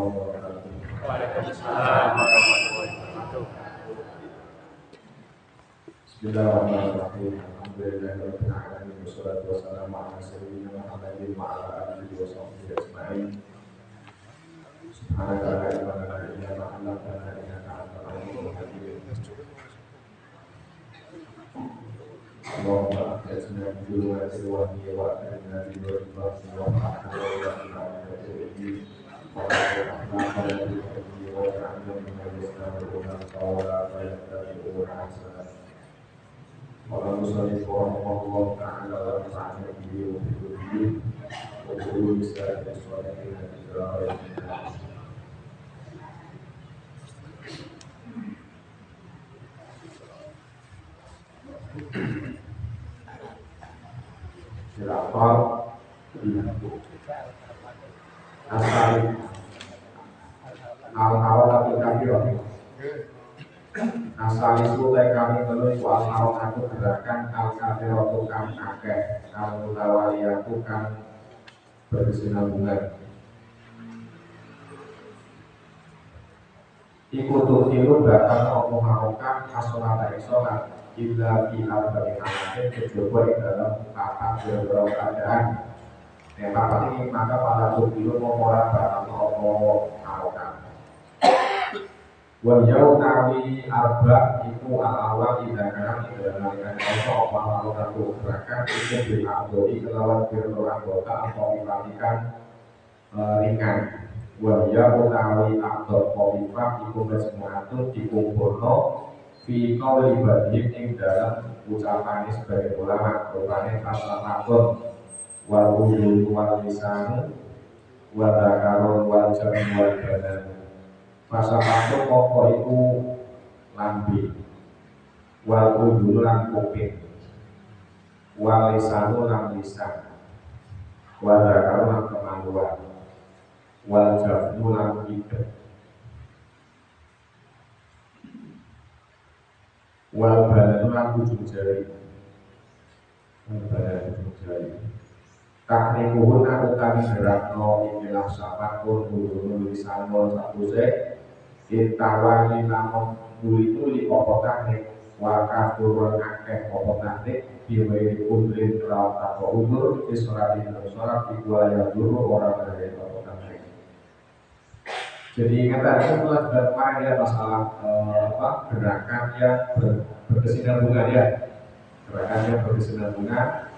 warahmatullahi wabarakatuh. Waalaikumsalam warahmatullahi wabarakatuh. Bismillahirrahmanirrahim. Alhamdulillahirabbil alamin wassalatu wassalamu ala sayyidina Muhammadin wa ala alihi wa sahbihi ajma'in. Subhanaka la ilma lana illa ma 'allamtana innaka antal alimul hakim. Allahumma ajna bi dhurriyyati wa bi wa'dina bi dhurriyyati wa ta'ala wa ta'ala wa ta'ala wa ta'ala min al-yasna'una qawla wa yattabi'una ahsana. Wa musallin rahimahullah ta'ala wa nafa'ana bihi wa bi dhurriyyati wa bi sa'ati sholihin al-kiram. Silapal asal al-awal atau kafir asal isu kami menulis al-awal atau gerakan al-kafir atau kami akeh al-mutawaliyatu kami berkesinambungan ikutu tiru bakal opo harokan asolata isolat illa fi arba'in halatin kejaba ing dalam kata beberapa keadaan. Yang pertama ini maka pada tujuh memora bakal opo harokan. Wa yau tawi arba iku al-awal idakaran idakaran opo harokan gerakan itu diabdoi kelawan beberapa anggota atau dilatikan ringan. Wa yau tawi abdol komifah iku bersemuatun dikumpulno fi qauli badhim ing dalam ucapan sebagai ulama rupane fasahatun wal wudhu wal lisan wa dzakarun wal jami wal badan. Fasahatun pokok iku lambe wal wudhu lan kuping wal lisan lan lisan wa dzakarun lan kemaluan wal jami lan hidung wal badan lan ujung jari. Taknikuhun aku kami gerakno inilah sapakun ujung tulisan wal sapuse intawani namun tuli opo taknik wakaturun akeh opo taknik biwiri udrin rawat atau udur disoratin dan sorat dikuaya dulu orang dari opo taknik. Jadi kata itu telah bermain ya masalah gerakan yang berkesinambungan ya, gerakan yang berkesinambungan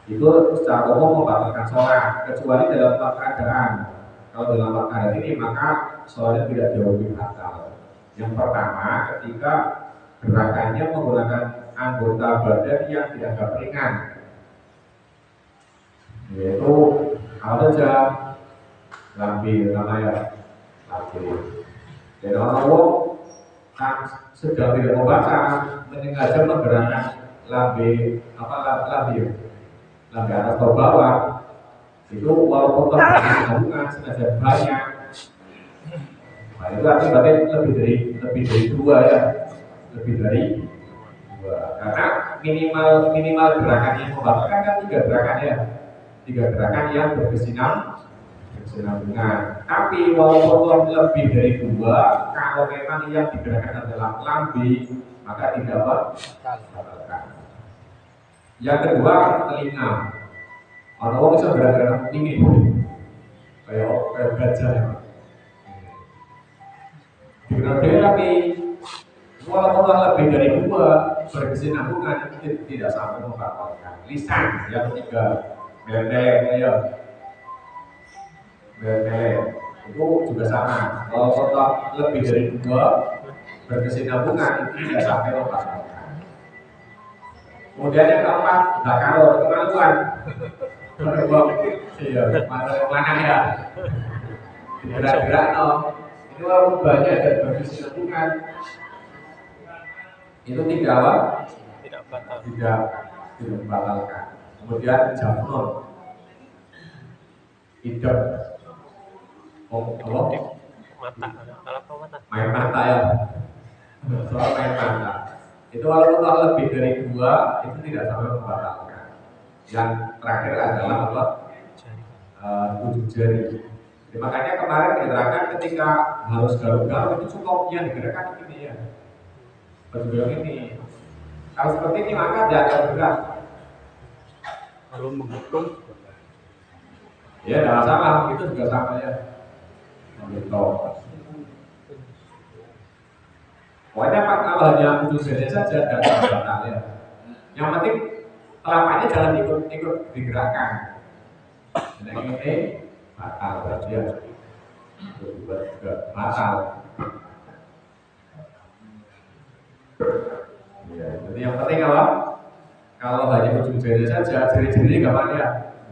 itu secara umum membatalkan sholat kecuali dalam keadaan. Kalau dalam keadaan ini maka sholatnya tidak jauh lebih batal. Yang pertama ketika gerakannya menggunakan anggota badan yang dianggap ringan, yaitu al-jam, lambe namanya. Dan orang kan sedang tidak membaca menyengaja menggerakkan lambe atas atau bawah itu walaupun terhubungan sengaja banyak, nah itu artinya lebih dari dua ya, lebih dari dua karena minimal gerakan yang membatalkan kan tiga gerakan yang berkesinambungan. Tapi walaupun lebih dari dua, kalau memang yang digerakkan adalah lambe, maka tidak batalkan. Yang kedua, telinga. Orang bisa gerak-gerak tinggi, kayak gajah. Digerak tapi walaupun lebih dari dua berkesinambungan itu tidak sampai membatalkan. Lisan yang ketiga, meleleh ya. Itu juga sama. Kalau kotak lebih dari dua berkesinambungan itu tidak sampai membatalkan. Kemudian yang keempat, zakarun kemaluan. Iya, mana ya? Gerak-gerak itu walaupun banyak dan berkesinambungan itu tidak membatalkan. Kemudian jamur, hidung. Main mata ya. Soal main mata. Itu walaupun lebih dari dua itu tidak sampai membatalkan. Yang terakhir adalah ujung jari. Jadi, makanya kemarin diterangkan ketika harus garuk-garuk itu cukup yang digerakkan ini ya. Baju ini. Kalau seperti ini maka tidak akan berat. Kalau menghukum, Ya tidak masalah, itu juga sama ya. Gitu. Pokoknya Pak kalau hanya ujung jarinya saja tidak batal ya. Yang penting telapaknya jangan ikut digerakkan. Jadi ini batal berarti ya. Juga batal. Ya, jadi yang penting kalau hanya ujung jarinya saja, jari-jarinya nggak apa ya.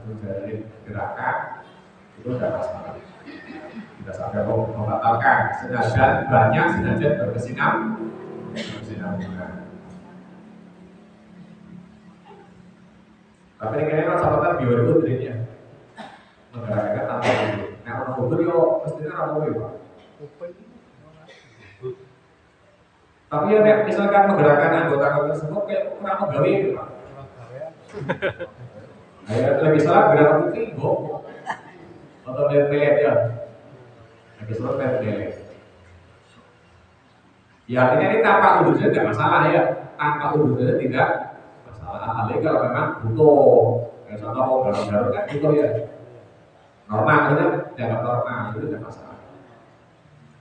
Ujung jari gerakan itu tidak masalah. Tidak sampai membatalkan. Senajan banyak, senajan berkesinambungan. Tapi ini kan catatan biodata ini ya, menggerakkan tanpa itu. Nah orang kubur yo mestinya ramu ya. Tapi ya misalkan menggerakkan anggota tersebut kayak kurang menggawe gitu Pak. Lagi salah gerakan itu bok atau pelet ya. Lagi salah pelet. Ya artinya ini tanpa udurnya tidak masalah ya, tanpa udurnya tidak masalah. Apalagi kalau memang butuh, kayak contoh garuk-garuk kan butuh ya. Normal itu dianggap normal itu tidak masalah.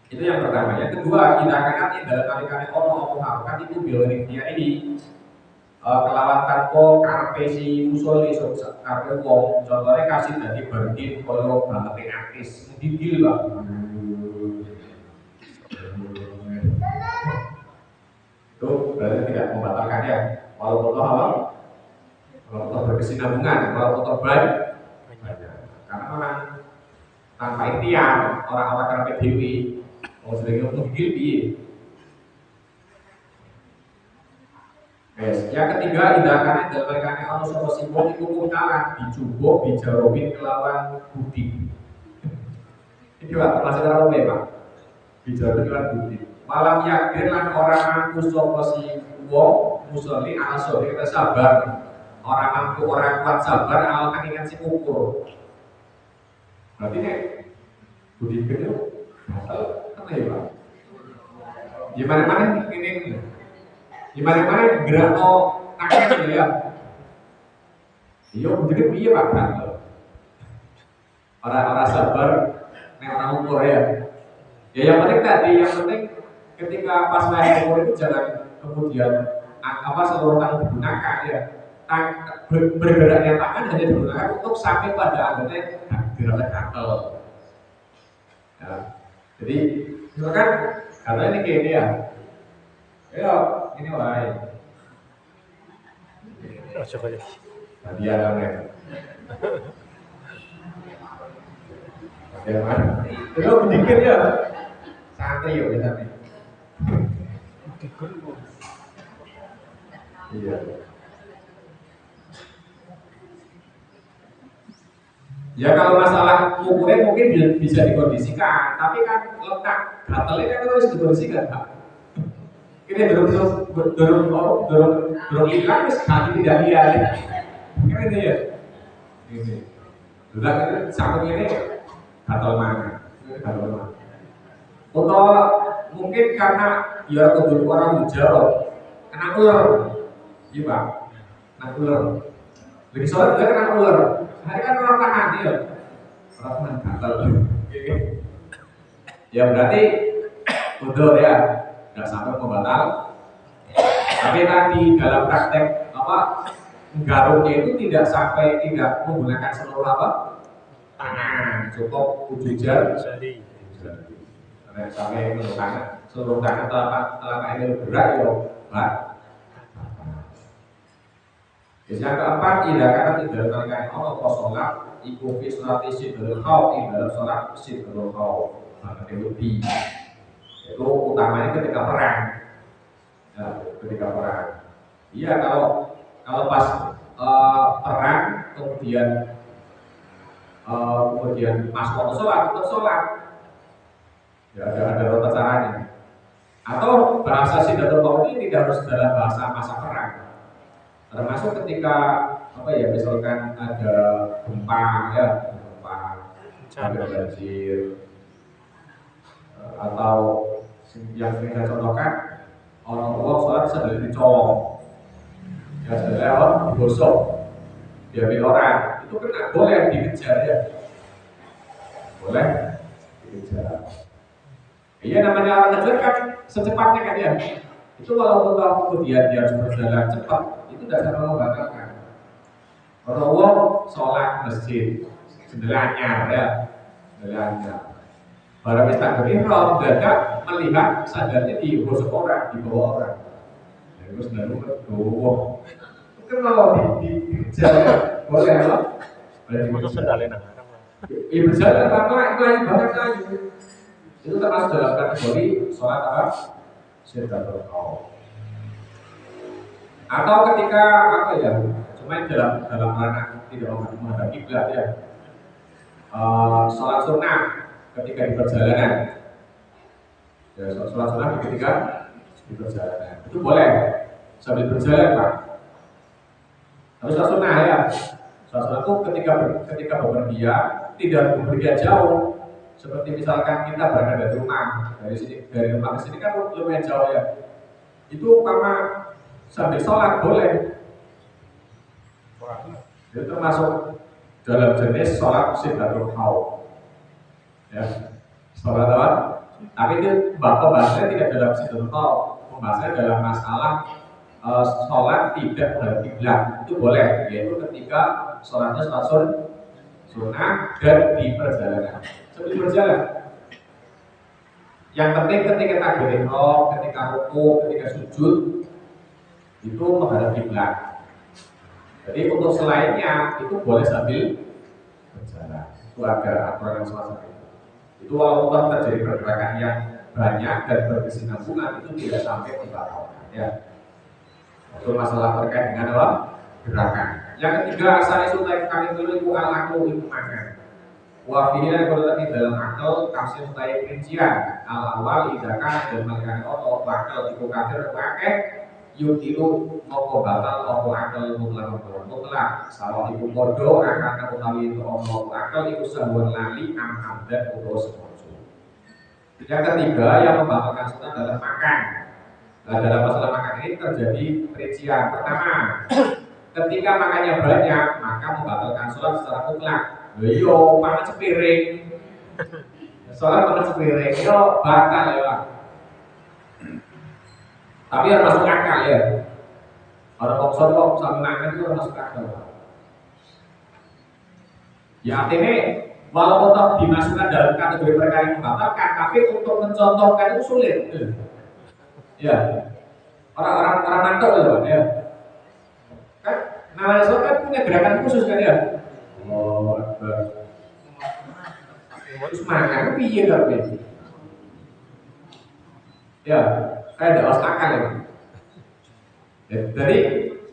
Itu yang pertama. Yang kedua, tindakan ini dalam kali-kali ono kan itu bioritmia ini kelawan tanpa karpe si usul iso karpe wong. Contohnya kasih dari berdin kalau banget artis, didil lah. Itu berarti tidak membatalkan ya. Walaupun kalau berkesinambungan, walaupun baik, karena memang tanpa ikhtiar orang-orang karpe dewi. Oh, sedang untuk gigi. Yang ketiga, tindakannya dalam mereka ono sapa simbol iku kuntalan dicubuk dijarobin kelawan budi. Ini Pak, masih terlalu Pak. Dijarobin kelawan budi. Malam yakin lan orang mampu sapa si wong musolli aso kita sabar. Orang mampu orang kuat sabar akan ingat si ukur. Berarti nih budi itu apa ya Pak? Gimana ini? Gimana gerak no tangan ya? Iya, jadi piye Pak? Orang-orang sabar, orang ukur ya. Ya yang penting ketika pas main ukur itu jangan kemudian seluruh tangan digunakan ya. Bergeraknya tangan hanya digunakan untuk sampai pada anggotanya gerakan kaki. Ya. Jadi misalkan karena ini kayak ini ya. Ayo, ini wae. coba ya. Tadi ada nih. Ya mana? Itu sedikit ya. Santai yuk kita nih. Iya. Ya kalau masalah ukurnya mungkin bisa dikondisikan, tapi kan letak gatalnya kan harus dikondisikan Pak. Ini dorong iklan wis kaki tidak lihat. Ini ya. Ini. Sudah kan satu ini gatal mana? Atau mungkin karena ya kudu orang jauh, kena ular. Iya Pak. Kena ular. Lagi sholat juga kena ular. Hari kan orang tahan ya. Orang tahan gatal. Ya berarti udah ya. Tidak sampai membatal. Tapi tadi dalam praktek garuknya itu tidak menggunakan seluruh tangan, cukup ujung jari. Karena sampai menggunakan seluruh tangan telapak ini berat ya, Pak. Yang keempat, tindakan dalam kali-kali Allah sholat iku fi sholati sidrul khauf dalam sholat sidrul khauf. Itu lebih. Itu utamanya ketika perang. Ya, ketika perang. Iya kalau pas perang kemudian masuk waktu sholat, tetap sholat. Ya ada tata caranya. Atau bahasa Sidatul Maut ini tidak harus dalam bahasa masa perang. Termasuk ketika misalkan ada gempa ya, ada banjir, atau yang sering saya contohkan orang tua sholat sedang dicolong, ya sedang orang digosok, diambil orang, itu kan boleh dikejar ya, boleh dikejar. Iya namanya orang ngejar kan secepatnya kan ya. Itu walaupun tahu kemudian dia harus berjalan cepat, itu tidak sama membatalkan. Rasulullah sholat masjid, jendelanya ya, jendelanya. Barang istana ihram dadak melihat sadarnya di gosok orang, di bawah orang. Ya, terus lalu bawah. Itu kalau dikejar boleh apa? Boleh Untuk dikejar. sendalnya Iya berjalan lain banget lagi. Itu termasuk dalam kategori sholat apa? Syirkatul qaul. Atau ketika apa ya? Cuma dalam ranah tidak menghadap kiblat ya. Sholat sunnah ketika di perjalanan. Ya, sholat sunnah ketika di perjalanan itu boleh sambil berjalan pak. Tapi sholat sunnah ya. Sholat sunnah itu ketika bepergian tidak bepergian jauh. Seperti misalkan kita berada dari rumah, dari rumah ke sini kan lumayan jauh ya. Itu umpama sambil sholat boleh. Itu termasuk dalam jenis sholat syirkatul qaul. Ya, sholat apa? Tapi itu pembahasannya tidak dalam syirkatul qaul. Pembahasannya dalam masalah sholat tidak menghadap kiblat. Itu boleh, yaitu ketika sholatnya sholat sunnah dan di perjalanan. Sebelum berjalan, yang penting ketika takbir ihram, ketika ruku, ketika sujud itu menghadap kiblat. Jadi untuk selainnya itu boleh sambil berjalan. Itu ada aturan yang semacam itu. Itu walaupun terjadi pergerakan yang banyak dan berkesinambungan itu tidak sampai dibatalkan. Ya. Itu masalah terkait dengan apa? Gerakan. Yang ketiga, asal sultan kami dulu al-aqlu itu makan. Wafilah kalau tadi dalam akal kasih utai rincian al-awal idakan dan melihat otot akal itu kafir pakai yutilu moko batal opo akal mutlak salah ibu bodoh akan utawi itu opo akal itu sebuah lali am dan utus sengaja. Yang ketiga yang membatalkan sunat adalah makan. Nah, dalam masalah makan ini terjadi rincian. Pertama, ketika makannya banyak maka membatalkan sunat secara mutlak. Yo, makan sepiring. Soalnya makan sepiring, yo batal ya Pak. Tapi harus masuk akal ya. Orang opson kok sama makan itu harus masuk akal Pak. Ya artinya, walaupun tak dimasukkan dalam kategori perkara yang membatalkan, tapi untuk mencontohkan itu sulit. Ya, orang mantuk ya Pak ya. Kan namanya sholat kan punya gerakan khusus kan ya. Oh, Akbar. Terus makan piye tapi? Ya, kayak ada ostakal ya. Jadi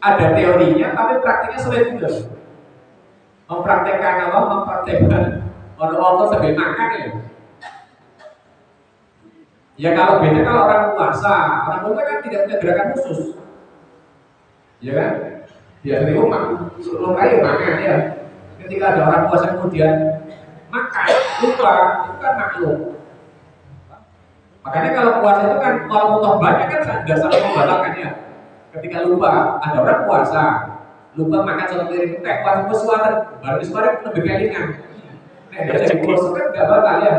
ada teorinya tapi praktiknya sulit juga. Mempraktekkan apa? Mempraktekkan orang sambil makan ya. Ya kalau biasanya kalau orang puasa kan tidak punya gerakan khusus. Ya kan? Biasa di rumah, kayak makan ya. Ketika ada orang puasa kemudian makan, lupa, itu kan maklum. Makanya kalau puasa itu kan, kalau potong banyak kan tidak sampai membatalkan ya. Ketika lupa, ada orang puasa, lupa makan satu piring teh, pas suara, baru di suara lebih kelingan. Nah, dari puasa kan tidak batal ya.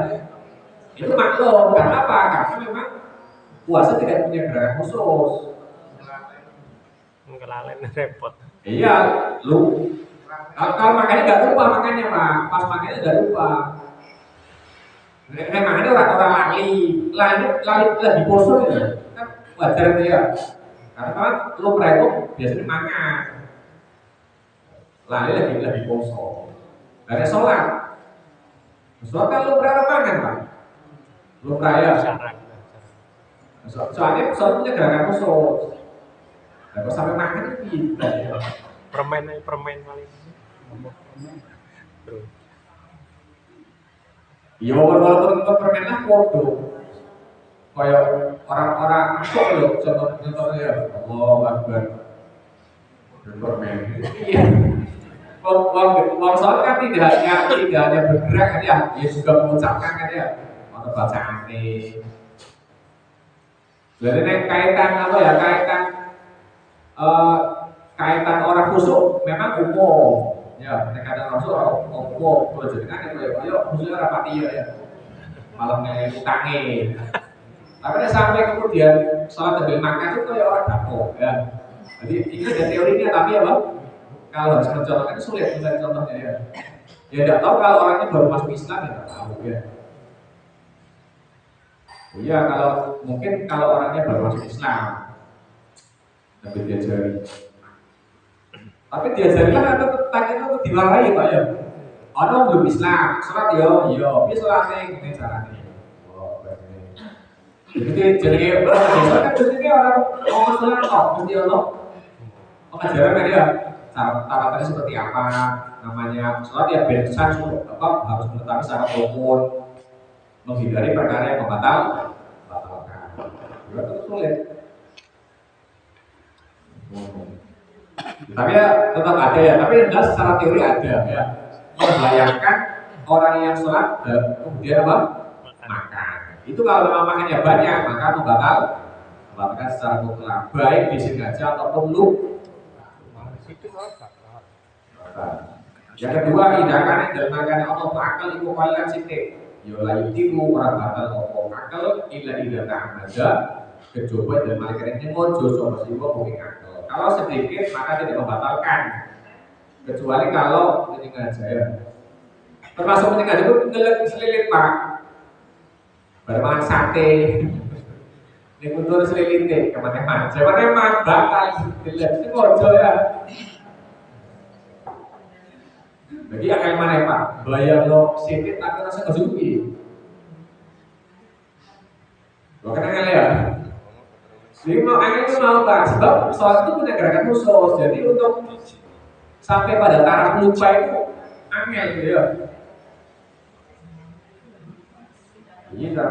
Itu maklum, karena apa? Karena memang puasa tidak punya gerakan khusus. Kelalen repot. Iya, lu. Kalau makannya nggak lupa makannya Pak, pas makannya nggak lupa. Makannya orang lali lagi poso ya, kan wajar ya. Karena lu itu biasanya makan, lali lagi poso. Ada sholat kan lu berapa makan Pak? Lu ya. Soalnya sholat punya gerakan khusus. Kalau sampai makan itu gitu. Permen kali. Iya, walaupun permen lah podo. Kayak orang-orang masuk loh, contohnya Allah Akbar. Permen. Iya. Wong sholat kan tidak hanya bergerak kan ya, dia juga mengucapkan kan ya, atau bacaan ini. Jadi kaitan apa ya, kaitan orang khusyuk memang umum. Ya, kaitan orang khusyuk umum. Kalau jadi kan ya, khusyuknya rapati ya, malam yang utangi. Tapi sampai kemudian sholat sambil makan itu kayak orang dapur ya. Jadi ini ada teorinya tapi apa? Kalau harus mencontohkan sulit mencari contohnya ya. Ya tidak tahu kalau orangnya baru masuk Islam ya tidak tahu ya. Iya kalau mungkin kalau orangnya baru masuk Islam, tapi diajari. Tapi diajarilah atau tanya itu dimarahi pak ya. Orang belum Islam, sholat yo, tapi sholatnya ini caranya. Jadi orang kan jadi orang sholat kok, mesti Allah pengajaran kan ya. Tata seperti apa namanya sholat ya bensan apa harus mengetahui secara umum menghindari perkara yang membatalkan. Juga itu sulit. Tapi ya tetap ada ya. Tapi yang jelas secara teori ada ya. Membayangkan orang yang sholat kemudian apa? Makan. Itu kalau memang makannya banyak maka membatalkan secara mutlak baik disengaja ataupun lupa. Yang kedua tindakan yang dilakukan Allah akal itu kalian sitik. Ya layu timu orang batal Allah akal illa ta'amada kecoba dan malaikat ini mojo sama siwa mungkin akal. Kalau sedikit maka tidak membatalkan kecuali kalau menyengaja ya. Termasuk menyengaja itu ngelek selilit pak. Bermakan sate. Ini kuntur selilit kemana-mana. Kemana-mana batal selilit itu mojo ya. Jadi akan mana pak? Bayar lo sedikit tapi rasa kesuki. Lo kenal ya? Jadi mau angin itu mau pak, sebab sholat itu punya gerakan khusus. Jadi untuk sampai pada taraf lupa itu angin gitu ya. Ini sudah.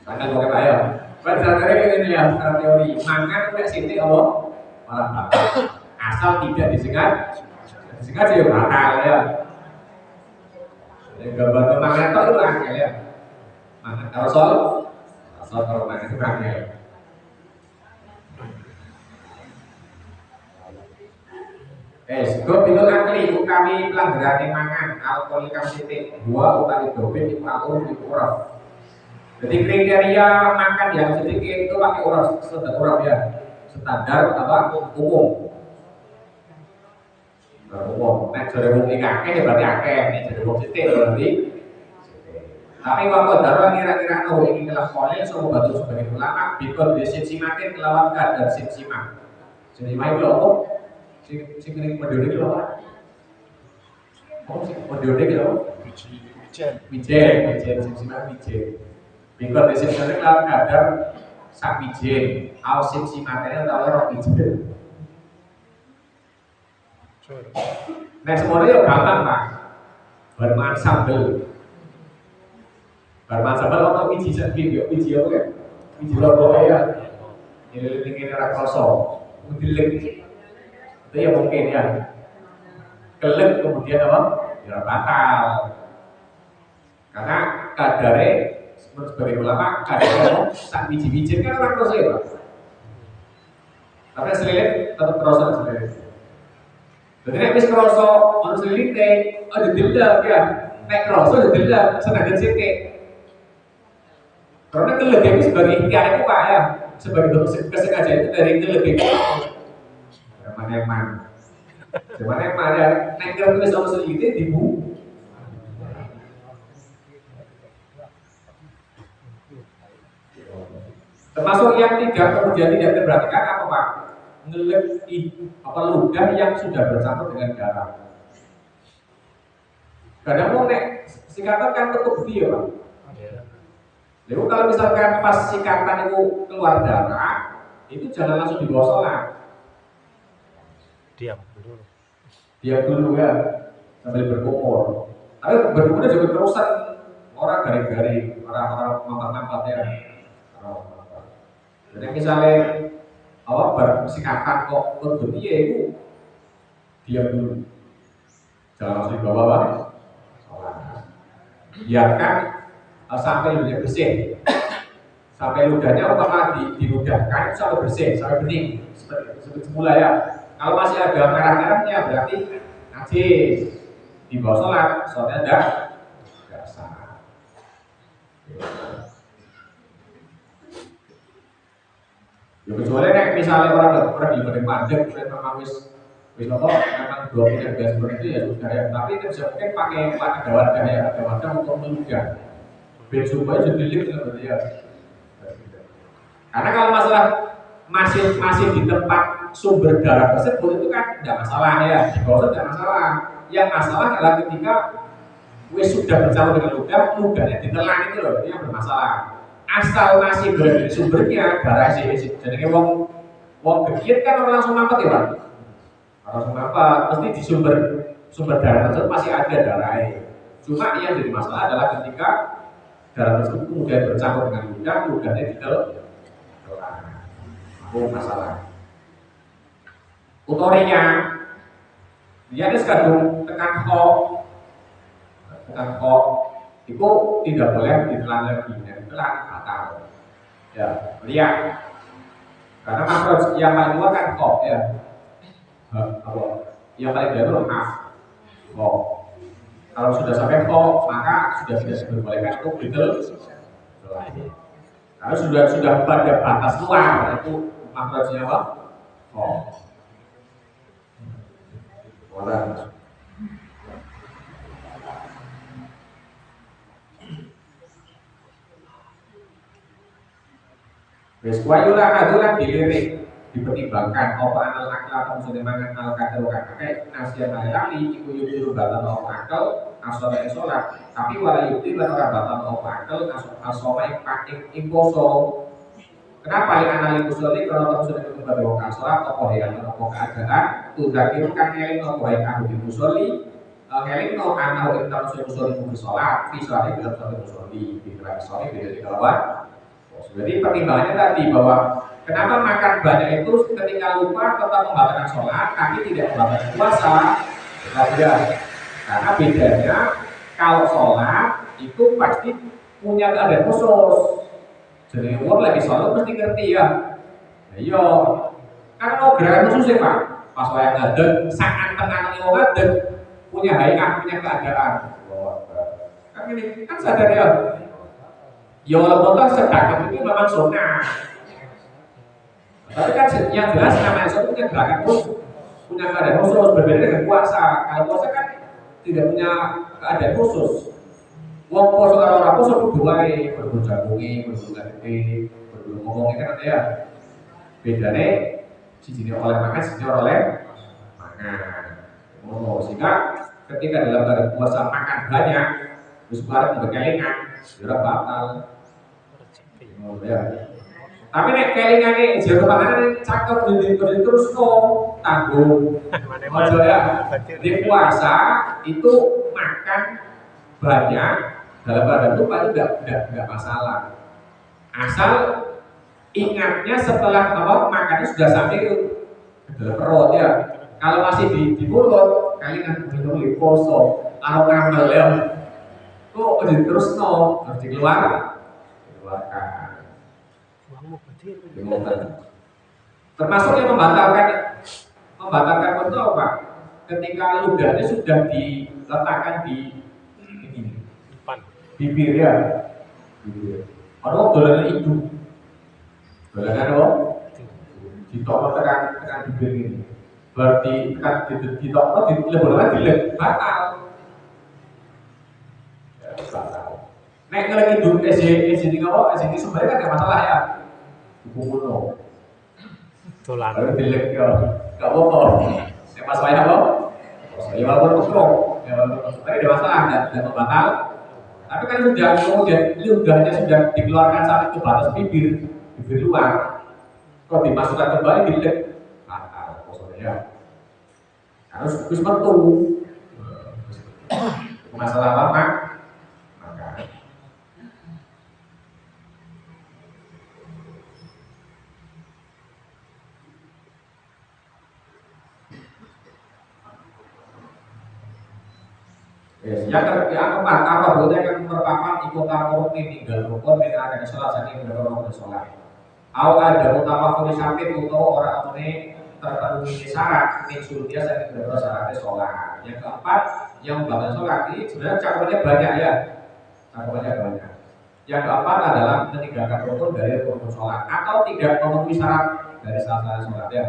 Akan boleh pak ya. Baca dari ini ya, secara teori. Makan udah sinti Allah malah batal. Asal tidak disengaja ya batal ya. Jadi gambar makan itu angin ya. Makan kalau soal kalau makan itu angin. Sebab itu akli kami pelanggaran mangan alkohol kamsitik dua utang dobin itu alkohol itu urap. Jadi kriteria makan yang sedikit itu pakai urap ya standar apa umum. Umum. Nek jare wong iki akeh ya berarti akeh, nek jare wong sithik berarti. Tapi waktu darah kira-kira no ini kelas kolej semua bantu sebagai ulama bikon desinsimatin melawan kadar sinsimak. Sinsimak itu apa? Sing kene pendode iki lho. Oh, sing pendode iki lho. Wijen sinsimak wijen. Bikon desinsimatin melawan kadar sak wijen. Au sinsimaknya utawa ro wijen. Nah semuanya ya gampang pak. Bermain sambel. Bermain sambel orang biji sendiri, biji apa kan? Biji lombok ya. Ini rakoso. Kemudian itu ya mungkin ya. Kelek kemudian apa? Ya batal. Karena kadarnya sebagai ulama kadarnya sak biji-biji kan rakoso ya pak. Tapi selilit tetap terasa selilit. Jadi nek wis krasa ono selite, ada dendam ya. Nek krasa ada dendam, senajan sithik. Karena kelebih itu sebagai ikhtiar itu Pak ya, sebagai bentuk kesengajaan itu dari kelebih. Eman-eman ya, nek kira wis ono selite dibu. Termasuk yang tidak diperhatikan apa Pak? Ngelek apa ludah yang sudah bercampur dengan darah. Kadang mau nek sikatan kan tutup dia pak. Lalu kalau misalkan pas sikatan itu keluar darah, itu jangan langsung dibawa sholat. Diam dulu. Diam dulu ya, sambil berkumur. Tapi berkumurnya juga terusan orang garing-garing, orang-orang mampat-mampat ya. Jadi misalnya awak bersingkatan kok untuk dia itu diam dulu, jangan langsung dibawa bang. Biarkan sampai ludahnya bersih, sampai ludahnya umpama diludahkan sampai bersih, sampai bening seperti semula ya. Kalau masih ada merah-merahnya berarti najis, dibawa sholatnya tidak sah. Ya kecuali nek misalnya orang di badan mandek, memang wis apa, memang dua pindah gas seperti itu ya sudah ya. Tapi itu bisa mungkin pakai ada wadah ya, ada wadah untuk meludah. Ben supaya jadi lip seperti ya. Karena kalau masalah masih di tempat sumber darah tersebut itu kan tidak masalah ya, di bawah tidak masalah. Yang masalah adalah ketika wis sudah bercampur dengan ludahnya ditelan itu loh, itu yang bermasalah. Asal masih berada di sumbernya darah isi. Jadi wong begitu kan orang langsung mampet ya Pak. Langsung mampet, mesti di sumber darah tersebut masih ada darahnya. Cuma yang jadi masalah adalah ketika darah tersebut kemudian bercampur dengan ludahnya ditelan. Itu masalah. Utorinya dia ini sekadung tekan kok itu tidak boleh ditelan lagi, dan ditelan batal. Ya, lihat. Karena makro yang paling luar kan kok ya. Apa? Yang paling dalam kok. Kalau sudah sampai kok, maka sudah tidak diperbolehkan untuk ditelan. Kalau sudah pada batas luar itu makronya apa? Kok. Orang. Wes wayulah adulah dilirik, dipertimbangkan apa anal akal atau sudah mengenal kaderokan pakai nasihat lali iku yudiru batal apa akal asal sholat, tapi wala yudiru orang batal apa akal asal yang poso. Kenapa yang anal musolli kalau kamu sudah mencoba bawa sholat apa yang apa keadaan tuh zakir kan ngeling apa yang aku di musolli ngeling no anal yang kamu sudah musolli mau sholat visualnya dalam satu musolli di dalam sholat beda di kawan. Jadi pertimbangannya tadi bahwa kenapa makan banyak itu ketika lupa tetap membatalkan sholat tapi tidak membatalkan puasa. Beda. Karena bedanya kalau sholat itu pasti punya keadaan khusus. Jadi orang lagi sholat mesti ngerti ya. Iya. Kan mau gerakan khusus ya Pak. Pas wayang ngadeg, saat tenang yang ngadeg punya hayat, punya keadaan. Kan ini kan sadar ya. Ya walaupun sedekah itu memang sunnah, tapi kan yang jelas namanya sunnah punya gerakan khusus, punya keadaan khusus berbeda dengan puasa. Kalau puasa kan tidak punya keadaan khusus. Wong puasa kalau orang puasa berdua berbunyi, ngomongnya kan ada ya. Bedanya sijine oleh makan, sijine oleh makan. Sehingga ketika dalam keadaan puasa makan banyak, terus bareng berkelingan, sudah batal. Oh ya. Tapi nek kelingane jero panganan cakep berdiri terus kok tanggung. Ojo ya. Di puasa itu makan banyak dalam badan lupa itu enggak masalah. Asal ingatnya setelah makannya sudah sampai ke dalam perut ya. Kalau masih di mulut, kalian minum liposo, kalau ngambil ya. Kok terus harus dikeluarkan. Termasuk yang membatalkan itu apa? Ketika ludahnya sudah diletakkan di ini, bibir ya, bibir. Orang dolanan itu, dolanan apa? Ditokno tekan bibir ini. Berarti kan ditokno dilebur batal. Batal. Nek lagi duduk SJD sebenarnya kan gak masalah ya. Kuno. Dolan. Kalau dilek ya, gak apa-apa. Nek masalahnya apa? Ya walaupun kusruk, tapi ada masalah, tidak membatal. Tapi kan sudah kemudian ludahnya sudah dikeluarkan sampai ke batas bibir luar. Kalau dimasukkan kembali dilek, batal maksudnya. Harus metu. Masalah apa? Yes. Yang keempat, apa boleh yang merupakan ikutan rukun tinggal rukun dengan ada sholat jadi berdoa sholat. Awal ada utama kulisatif atau orang ini terpenuhi syarat ini dia saya berdoa syaratnya sholat. Yang keempat, yang batal sholat ini sebenarnya cakupannya banyak ya, cakupannya banyak. Yang keempat adalah meninggalkan rukun dari rukun sholat atau tidak memenuhi syarat dari syarat sholat ya.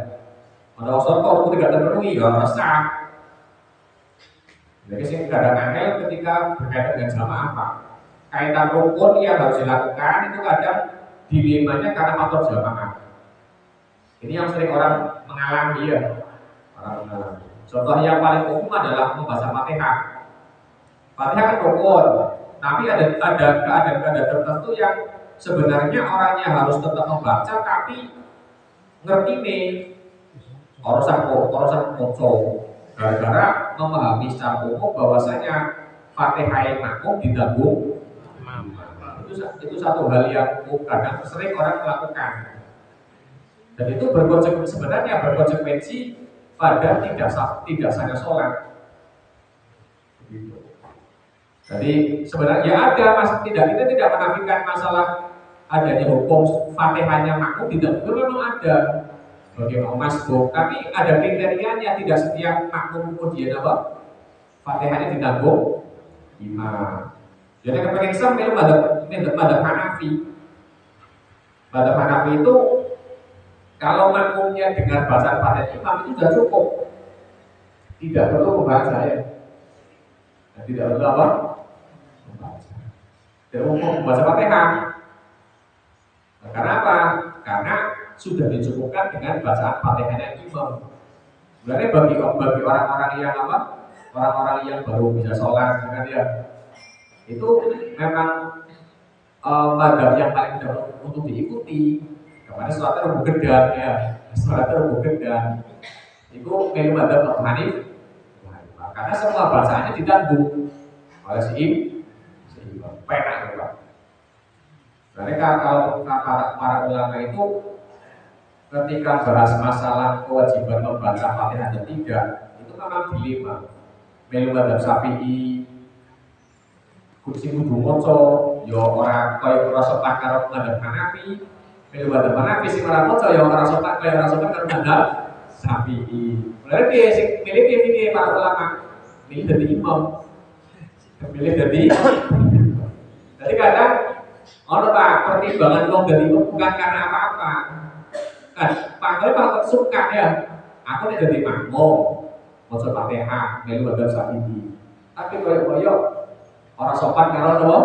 Pada waktu itu rukun tidak terpenuhi ya resah. Jadi sih kadang angel ketika berkaitan dengan jamaah apa? Kaitan rukun yang harus dilakukan itu kadang dilemanya karena faktor jamaah. Ini yang sering orang mengalami ya, orang mengalami. Contoh yang paling umum adalah membaca Fatihah. Fatihah kan rukun, tapi ada keadaan tertentu yang sebenarnya orangnya harus tetap membaca, tapi ngerti nih urusan moco. Gara-gara memahami secara umum bahwasanya Fatihah makmum ditanggung imam. Itu satu hal yang kadang sering orang melakukan. Dan itu berkonsekuensi pada tidak sahnya sholat. Jadi sebenarnya ada kita tidak menafikan masalah adanya hukum Fatihahnya makmum ditanggung, memang ada. Bagaimana masbuk, tapi ada kriterianya, tidak setiap makmum kemudian apa? Fatihahnya ditanggung imam. Jadi kepengen Islam itu pada Hanafi. Pada Hanafi itu kalau makmumnya dengar bacaan Fatihah imam itu sudah cukup, tidak perlu membaca ya. Tidak perlu apa? Membaca. Tidak perlu membaca Fatihah. Karena apa? Karena sudah dicukupkan dengan bacaan Fatihahnya imam. Sebenarnya bagi orang-orang yang apa? Orang-orang yang baru bisa sholat, kan ya, itu memang madhab yang paling mudah untuk diikuti. Karena sholatnya rubuh gedang ya, sholatnya rubuh gedang. Itu memang madhab Abu Hanifah. Karena semua bacaannya ditanggung oleh si imam. Penak ya Pak. Mereka kalau kata para ulama itu ketika bahas masalah kewajiban membaca Fatihah dan tidak, itu memang dilema. Melu madhab Syafi'i, kursi kudu moco, yo orang kaya ora sopan karo madhab Hanafi. Melu madhab Hanafi sing ora moco yo ora sopan karo madhab Syafi'i. Mulane piye sing pilih para ulama? Pilih dadi imam. Pilih dadi. Jadi kadang ono Pak pertimbangan wong dadi imam bukan karena apa-apa. Kan, Pak suka ya. Aku nih jadi makmum, mau Fatihah, melu madhab Syafi'i. Tapi koyo orang sopan karo nopo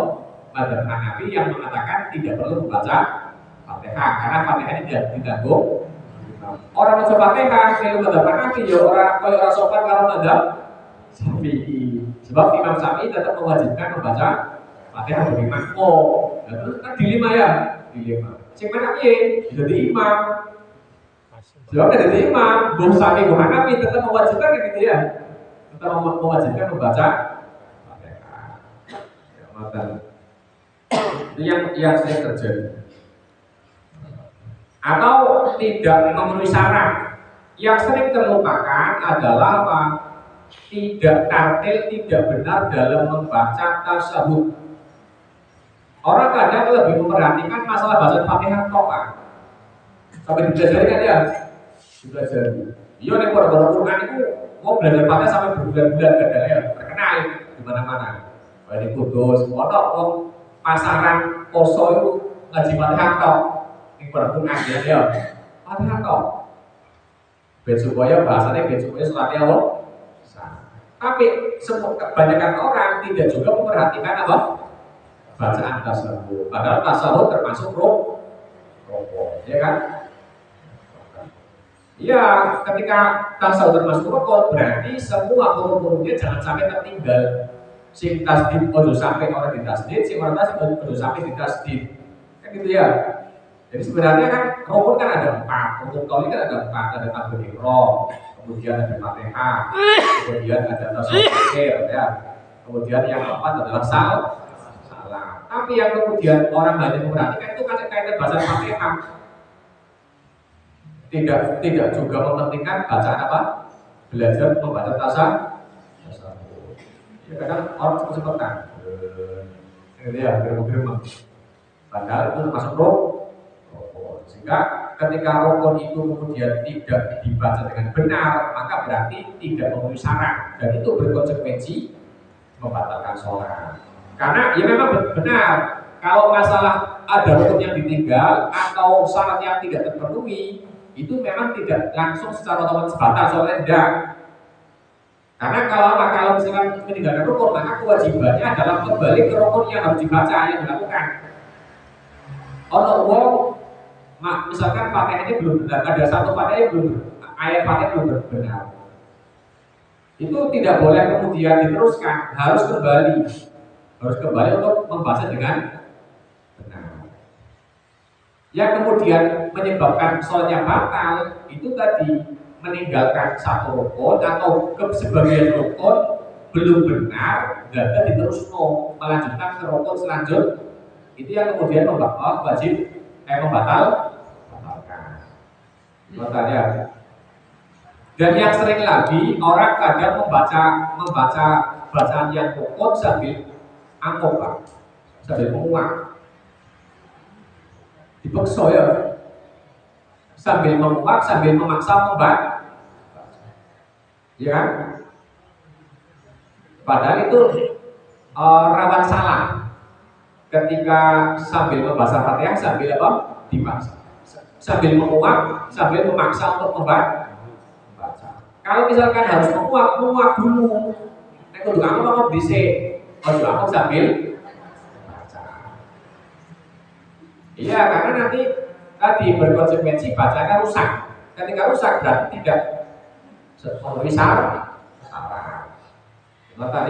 madhab Hanafi yang mengatakan tidak perlu membaca Fatihah karena Fatihah ini tidak ditanggung. Orang mau Fatihah, melu madhab Hanafi ya orang sopan karo madhab Syafi'i. Sebab Imam Syafi'i tetap mewajibkan membaca Fatihah bagi makmum. Nah, itu kan dilema ya, dilema. Sing mana piye? Jadi imam. Sebab dari imam, Bung Syafi'i Hanafi tetap mewajibkan gitu ya. Tetap mewajibkan membaca Fatihah. Itu yang sering terjadi. Atau tidak memenuhi syarat. Yang sering terlupakan adalah apa? Tidak tartil, tidak benar dalam membaca tasyahud. Orang kadang lebih memperhatikan masalah bacaan Fatihah to'ah. Sampai dipelajari kan ya? Dipelajari. Iya nih pada Quran itu mau belajar Fatihah sampai berbulan-bulan kadang ya. Terkenal di mana-mana. Di Kudus, orang pasaran poso itu ngaji Fatihah to'ah. Ini pada Quran ya. Fatihah to'ah. Ben supaya bahasanya ben supaya sholatnya Allah. Tapi kebanyakan orang tidak juga memperhatikan apa? Bacaan tasawuf. Padahal tasawuf termasuk rukun, ya kan? Ya, ketika tasawuf termasuk rukun, berarti semua rukun-rukunnya jangan sampai tertinggal. Sing tasdid ojo sampai orang di tasdid, sing orang tasdid ojo sampai di tasdid. Kan gitu ya. Jadi sebenarnya kan rukun kan ada 4, rukun qauli kan ada 4, ada takbir ihram, kemudian ada Fatihah, kemudian ada tasawuf akhir ya. Kemudian yang keempat adalah salat. Tapi yang kemudian orang hanya memperhatikan itu kan kaitan bacaan Fatihah. Tidak juga mementingkan bacaan apa? Belajar membaca tasawuf. Ya kadang orang cepet-cepetan. Ini ya, gerem-gerem. Padahal itu masuk rokok. Sehingga ketika rokok itu kemudian tidak dibaca dengan benar, maka berarti tidak memenuhi syarat dan itu berkonsekuensi membatalkan sholat. Karena ya memang benar, kalau masalah ada rukun yang ditinggal atau syarat yang tidak terpenuhi, itu memang tidak langsung secara otomatis batal sholatnya tidak. Karena kalau misalkan meninggalkan rukun, maka kewajibannya adalah kembali ke rukun yang harus dibaca yang dilakukan. Ono wong misalkan Fatihahnya belum benar, ada satu Fatihah yang belum, ayat Fatihah belum benar. Itu tidak boleh kemudian diteruskan, harus kembali untuk membaca dengan benar. Yang kemudian menyebabkan sholatnya batal itu tadi meninggalkan satu rukun atau sebagian rukun belum benar dan diterusno melanjutkan ke rukun selanjutnya. Itu yang kemudian membatalkan. Makanya. Dan yang sering lagi orang kadang membaca bacaan yang rukun sambil angkop, sambil menguak. Dipaksa ya, sambil menguak, sambil memaksa membaca, ya kan? Padahal itu rawan salah. Ketika sambil membaca Fatihah sambil apa? Dipaksa. Sambil menguak, sambil memaksa untuk membaca. Kalau misalkan harus menguak dulu. Nek kudu aku dhisik. Ojo aku sambil baca. Iya, karena nanti tadi berkonsekuensi bacanya rusak. Ketika rusak berarti tidak memenuhi syarat.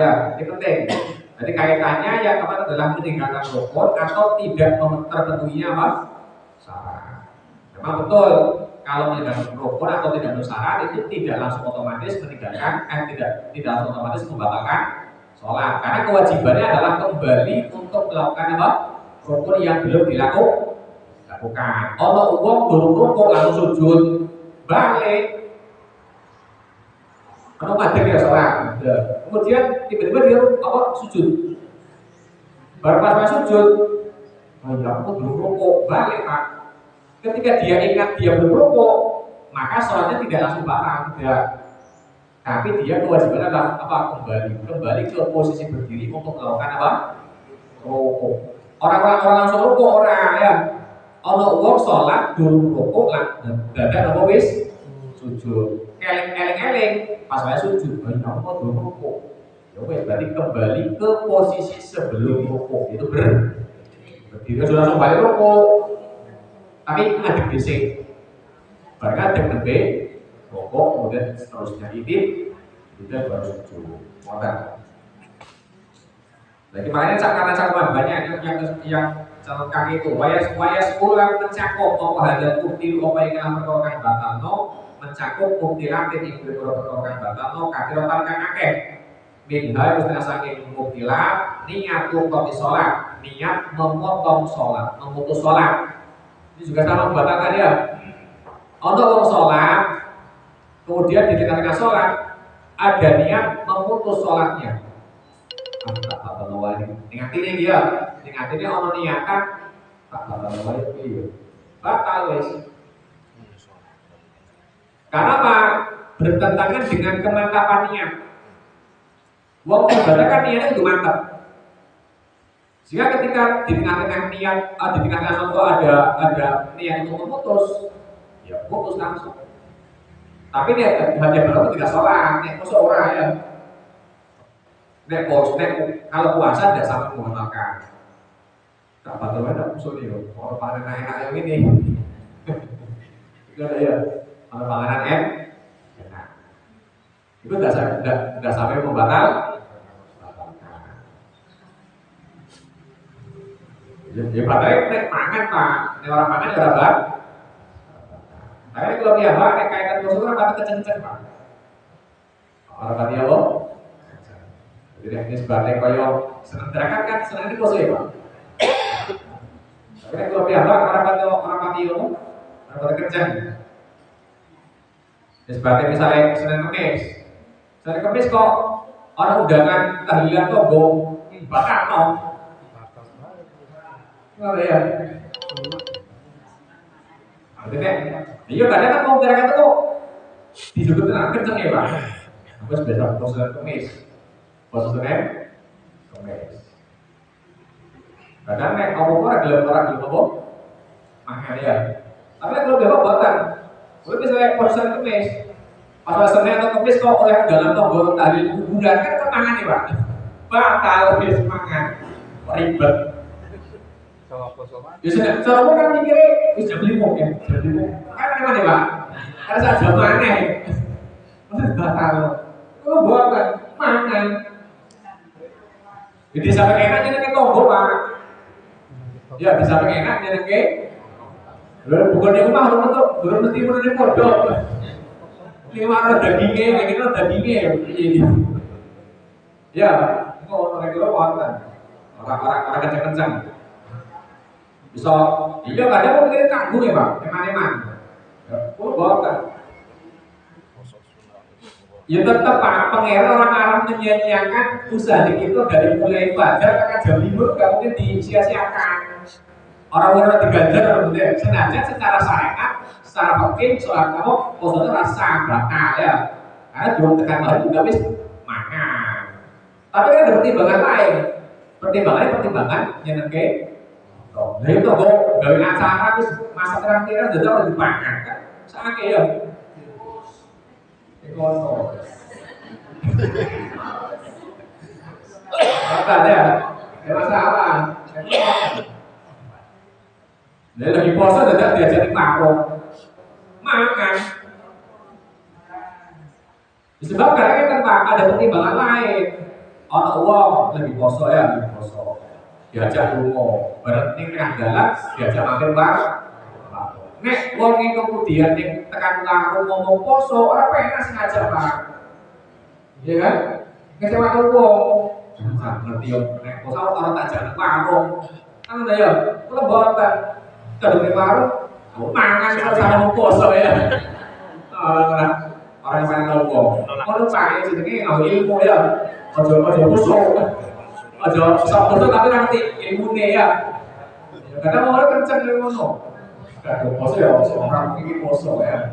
Ya, ini penting. Jadi kaitannya yang apa adalah meninggalkan rukun atau tidak terpenuhinya apa? Syarat. Memang betul kalau meninggalkan rukun atau tidak memenuhi syarat itu tidak langsung otomatis meninggalkan, tidak langsung otomatis membatalkan sholat. Karena kewajibannya adalah kembali untuk melakukan apa? Rukun yang belum dilakukan. Kalau uang belum rukun lalu sujud balik. Kalau madeg ya sholat, kemudian tiba-tiba dia sujud. Baru pas sujud, aku belum rukuk, balik Pak. Ketika dia ingat dia belum rukuk, maka sholatnya tidak langsung batal, tidak. Tapi dia kewajibannya adalah apa? Kembali ke posisi berdiri untuk melakukan apa? Rukuk. Orang langsung rukuk orang ya. Ono wong sholat durung rukuk lah, dadak apa wis sujud. Eleng-eleng pas saya sujud, aku mau dulu rukuk. Ya wes berarti kembali ke posisi sebelum rukuk. Itu berdiri sudah langsung balik rukuk. Tapi ngadeg dhisik. Bar ngadeg nembe rukuk kemudian seterusnya idit, kita baru sujud. Modal. Jadi makanya karena cakapan banyak yang catatan itu wayas ulang mencakup apa hadal bukti apa yang perkara batal no mencakup muktilatin ibu perkara batal no kathiratan kang akeh minha wis saking muktilat niatu qoti salat niat memotong salat memutus salat ini juga sama membatalkan ya. Untuk wong salat kemudian dikatakan salat ada niat memutus salatnya. Ingatine dia, ingatine ono niatan tak batal iki. Batal wis. Karena apa? Bertentangan dengan kemantapan niat. Wong ibadah kan niatnya itu mantap. Sehingga ketika di tengah-tengah niat, di tengah-tengah contoh ada niat untuk memutus, ya putus langsung. Tapi dia hanya berlaku tidak sholat, nek musuh orang ya. Nek kalau puasa tidak sampai mengenalkan. Tak batal ada musuh nih, kalau panganan enak yang ini. Itu ada ya, kalau panganan enak. Itu tidak sampai membatal. Ya padahal nek mangan Pak, nek orang mangan ya ora. Tapi kalau dia nek kaitan musuh kan pasti kenceng Pak. Orang tadi apa? Jadi ini sebagai koyo seneng terakat kan seneng ini musuh ya Pak. Tapi kalau dia orang pati orang kenceng. Sebagai misalnya Senin Kemis kok Orang undangan tahlilan kok go bakal no. Ngono ya. Artinya, iya kadang kan mau gerakan itu disebut dengan kenceng ya Pak. Terus besok poso kemis, poso Senin, kemis. Kadang nek orang gelem apa? Makan ya. Tapi kalau besok buatan, boleh misalnya poso kemis, pas Senin atau kemis kok oleh dalam tonggo tadi kuburan kan kemangan ya Pak. Batal wis mangan. Ribet. Ya sudah, soalnya kan mikirnya bisa beli mau ya, beli mau. Kan mana ya Pak? Karena saya jauh aneh. Maksudnya batal. Kalau buatan mangan. Jadi sampai enak jadi tonggo Pak. Ya bisa sampai enak jadi ke. Lalu bukan di rumah rumah tuh belum mesti menulis kodok. Lima orang dagingnya, ini orang dagingnya ini. Ya, kalau mereka buatan orang kencang-kencang. Bisa, iya kadang mau mikirin tanggung ya Pak, eman-eman. Kalau buatan. Ya tetap Pak, pengira orang Arab menyanyiakan usaha itu dari mulai fajar ke jam 5 gak mungkin disia-siakan. Orang-orang diganjar orang bener, senajan secara syariat, secara fikih soal kamu posisinya rasa bakal ya. Karena belum tekan lagi juga bis makan. Tapi kan ada pertimbangan lain. Pertimbangan nyenengke. Nah itu kok gawe acara terus masa terakhir udah dimakan kan. Sakit ya. Ekono. Makanya ya masalah. Dia lagi puasa tidak diajari makro makan. Disebabkan kan Pak ada pertimbangan lain. Orang uang lagi puasa ya, lagi puasa. Diajak lungo, berarti tengah jalan diajak makan bareng. Nek wong kemudian yang tekan warung ngomong poso, orang pengen sengaja Pak. Iya kan? Kecewa wong. Jangan ngerti yo nek poso orang tak jalan warung. Kan ada ya, kalau buatan kadang di warung, mangan sama poso ya. Orang yang tahu wong. Kalau pakai jenenge ngau ilmu ya. Ojo poso. Ojo poso tapi nanti ilmune ya. Kadang orang kenceng ngono. Kadang poso ya, orang ini poso ya.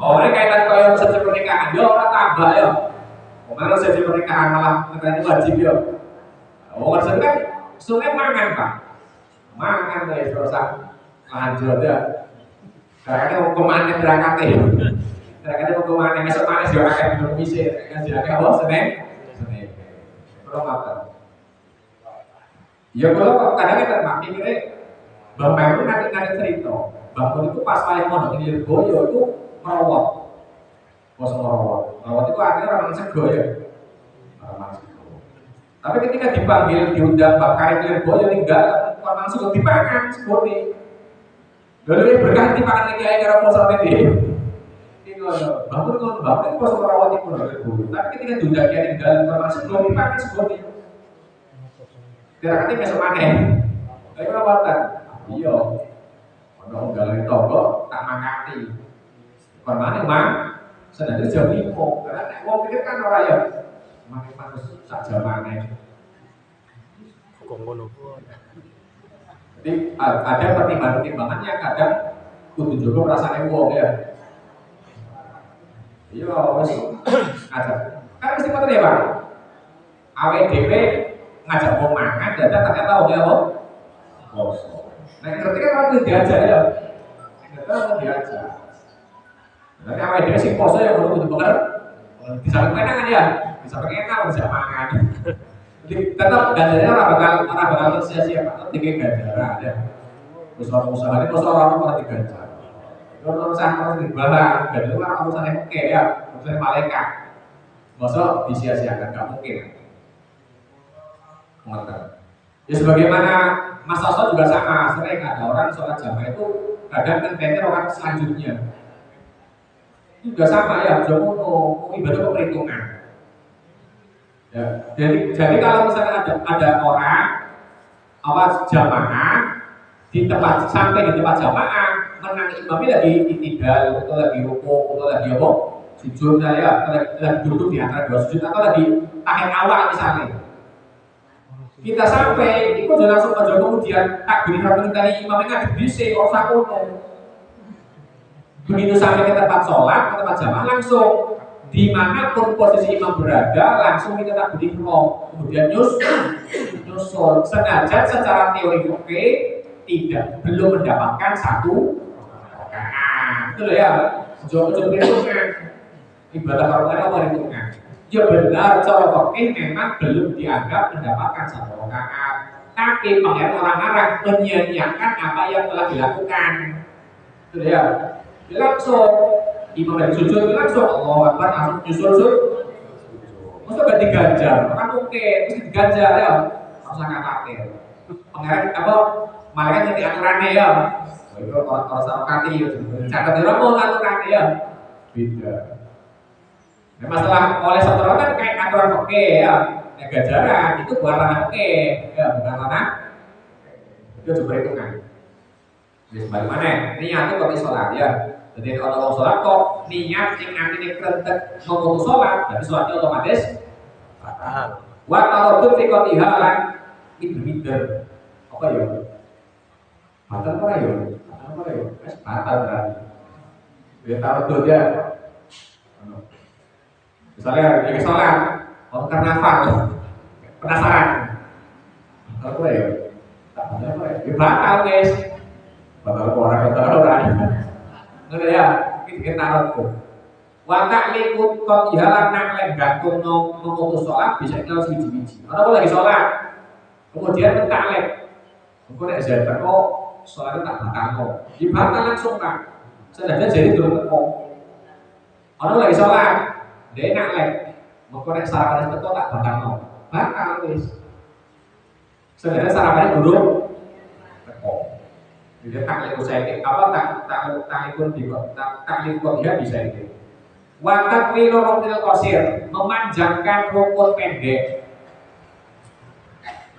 Oh, ini kaitan kaya resepsi pernikahan, ya orang tambah ya. Kemarin resepsi pernikahan malah negaranya wajib ya. Oh, resepsi kan sungai mangan Pak. Mangan guys, terus lanjut ya. Karena mau kemana berangkat ya. Karena mau kemana, besok mana sih orang yang belum bisa. Kan sih, apa Senin? Kalau makan. Ya kalau kadang kita mikirnya Bang Peru nanti cerita, Bang Peru itu pas paling mondok di Lirboyo itu merawat, bos merawat itu artinya orang sego ya, orang sego. Tapi ketika dipanggil diundang Bang Karim di Lirboyo enggak, orang sego dipakan sego nih. Lalu berkah dipakan lagi aja karena poso ini. Ini Bang Peru bos merawat itu Lirboyo. Tapi ketika diundang dia tinggal orang sego dipakan sego nih. Kira-kira besok mana? Tapi perawatan. Iya, ono unggalan toko tak mangati. Kon maneh mang, sedang jam 5. Karena nek wong pikir kan ora ya. Maneh manus sak jamane. Kok ngono. Jadi ada pertimbangan-pertimbangan yang kadang kudu juga perasaan wong ya. Iya, wis ngajak. Kan mesti ngoten ya, Pak. Awake dhewe ngajak wong mangan, dadak ternyata wong ya, poso. Nah, ngerti kan orang diajar ya. Ngerti orang diajar. Nanti awal dia sih poso ya kalau untuk beker. Bisa pengen ya, bisa pengen bisa makan. Jadi tetap ganjarnya orang bakal sia-sia Pak. Tetap tiga ganjaran ya. Usaha ini orang malah diganjar. Kalau usaha harus dibalas, ganjar itu orang usaha yang oke ya, usaha malaikat. Masa disia-siakan nggak mungkin. Mengerti. Ya sebagaimana Mas Soso juga sama, sering ada orang sholat jamaah itu kadang kontennya orang selanjutnya itu juga sama ya, jomono ibadah perhitungan ya, jadi kalau misalnya ada orang awas jamaah di tempat sampai di tempat jamaah menang imamnya lagi itidal atau lagi rukuk atau lagi apa sujud saya lagi duduk di antara dua sujud atau lagi tahan awal misalnya. Kita sampai, itu jangan langsung aja kemudian takbir harus dari imamnya ngadep dhisik ora sakono. Begitu sampai ke tempat sholat, ke tempat jamaah langsung dimanapun posisi imam berada langsung kita takbir kemudian nyusul sengaja secara teori oke tidak belum mendapatkan satu rakaat. Itu loh ya, jauh-jauh perhitungan ibadah kalau perhitungan. Ya benar, cara fikih memang belum dianggap mendapatkan satu rakaat. Tapi pengen orang-orang menyia-nyiakan apa yang telah dilakukan. Itu ya. Langsung imam dari sujud langsung Allah Akbar langsung nyusul sujud. Masa gak diganjar? Kan oke, mesti diganjar ya. Usah khawatir. Pengen apa? Malaikat ngerti aturannya ya. Itu kalau sama kaki ya. Catat dia mau aturannya ya. Beda. Nah, masalah oleh satu orang kan kayak aturan oke ya, ganjaran itu bukan ranah oke ya, bukan ranah itu coba hitungan. Jadi bagaimana? Niat itu kok sholat ya. Jadi kalau orang sholat kok niat yang artinya kerentek memutus sholat, jadi sholatnya otomatis batal. Wa kalau tuh fikotiha lan mider apa ya? Batal apa ya? Batal apa ya? Batal berarti. Dia taruh tuh dia. Misalnya lagi sholat, mau karnaval, penasaran, apa ya? Tak ada apa ya? Ya batal guys, batal orang, nggak ya? Kita taruh tuh. Watak liput kok jalan nang gantung memutus sholat bisa kita biji-biji. Orang lagi sholat, kemudian mentak lek, kemudian ada kok sholatnya tak batal kok, dibatal langsung kan? Sedangkan jadi belum kok. Orang lagi sholat. Dia enak lek, mau korek sarapannya betul tak bakal wis. Sebenarnya sarapannya dulu, jadi tak ikut saya apa tak ikut dia bisa itu. Watak wilorotil kosir memanjangkan rukun pendek.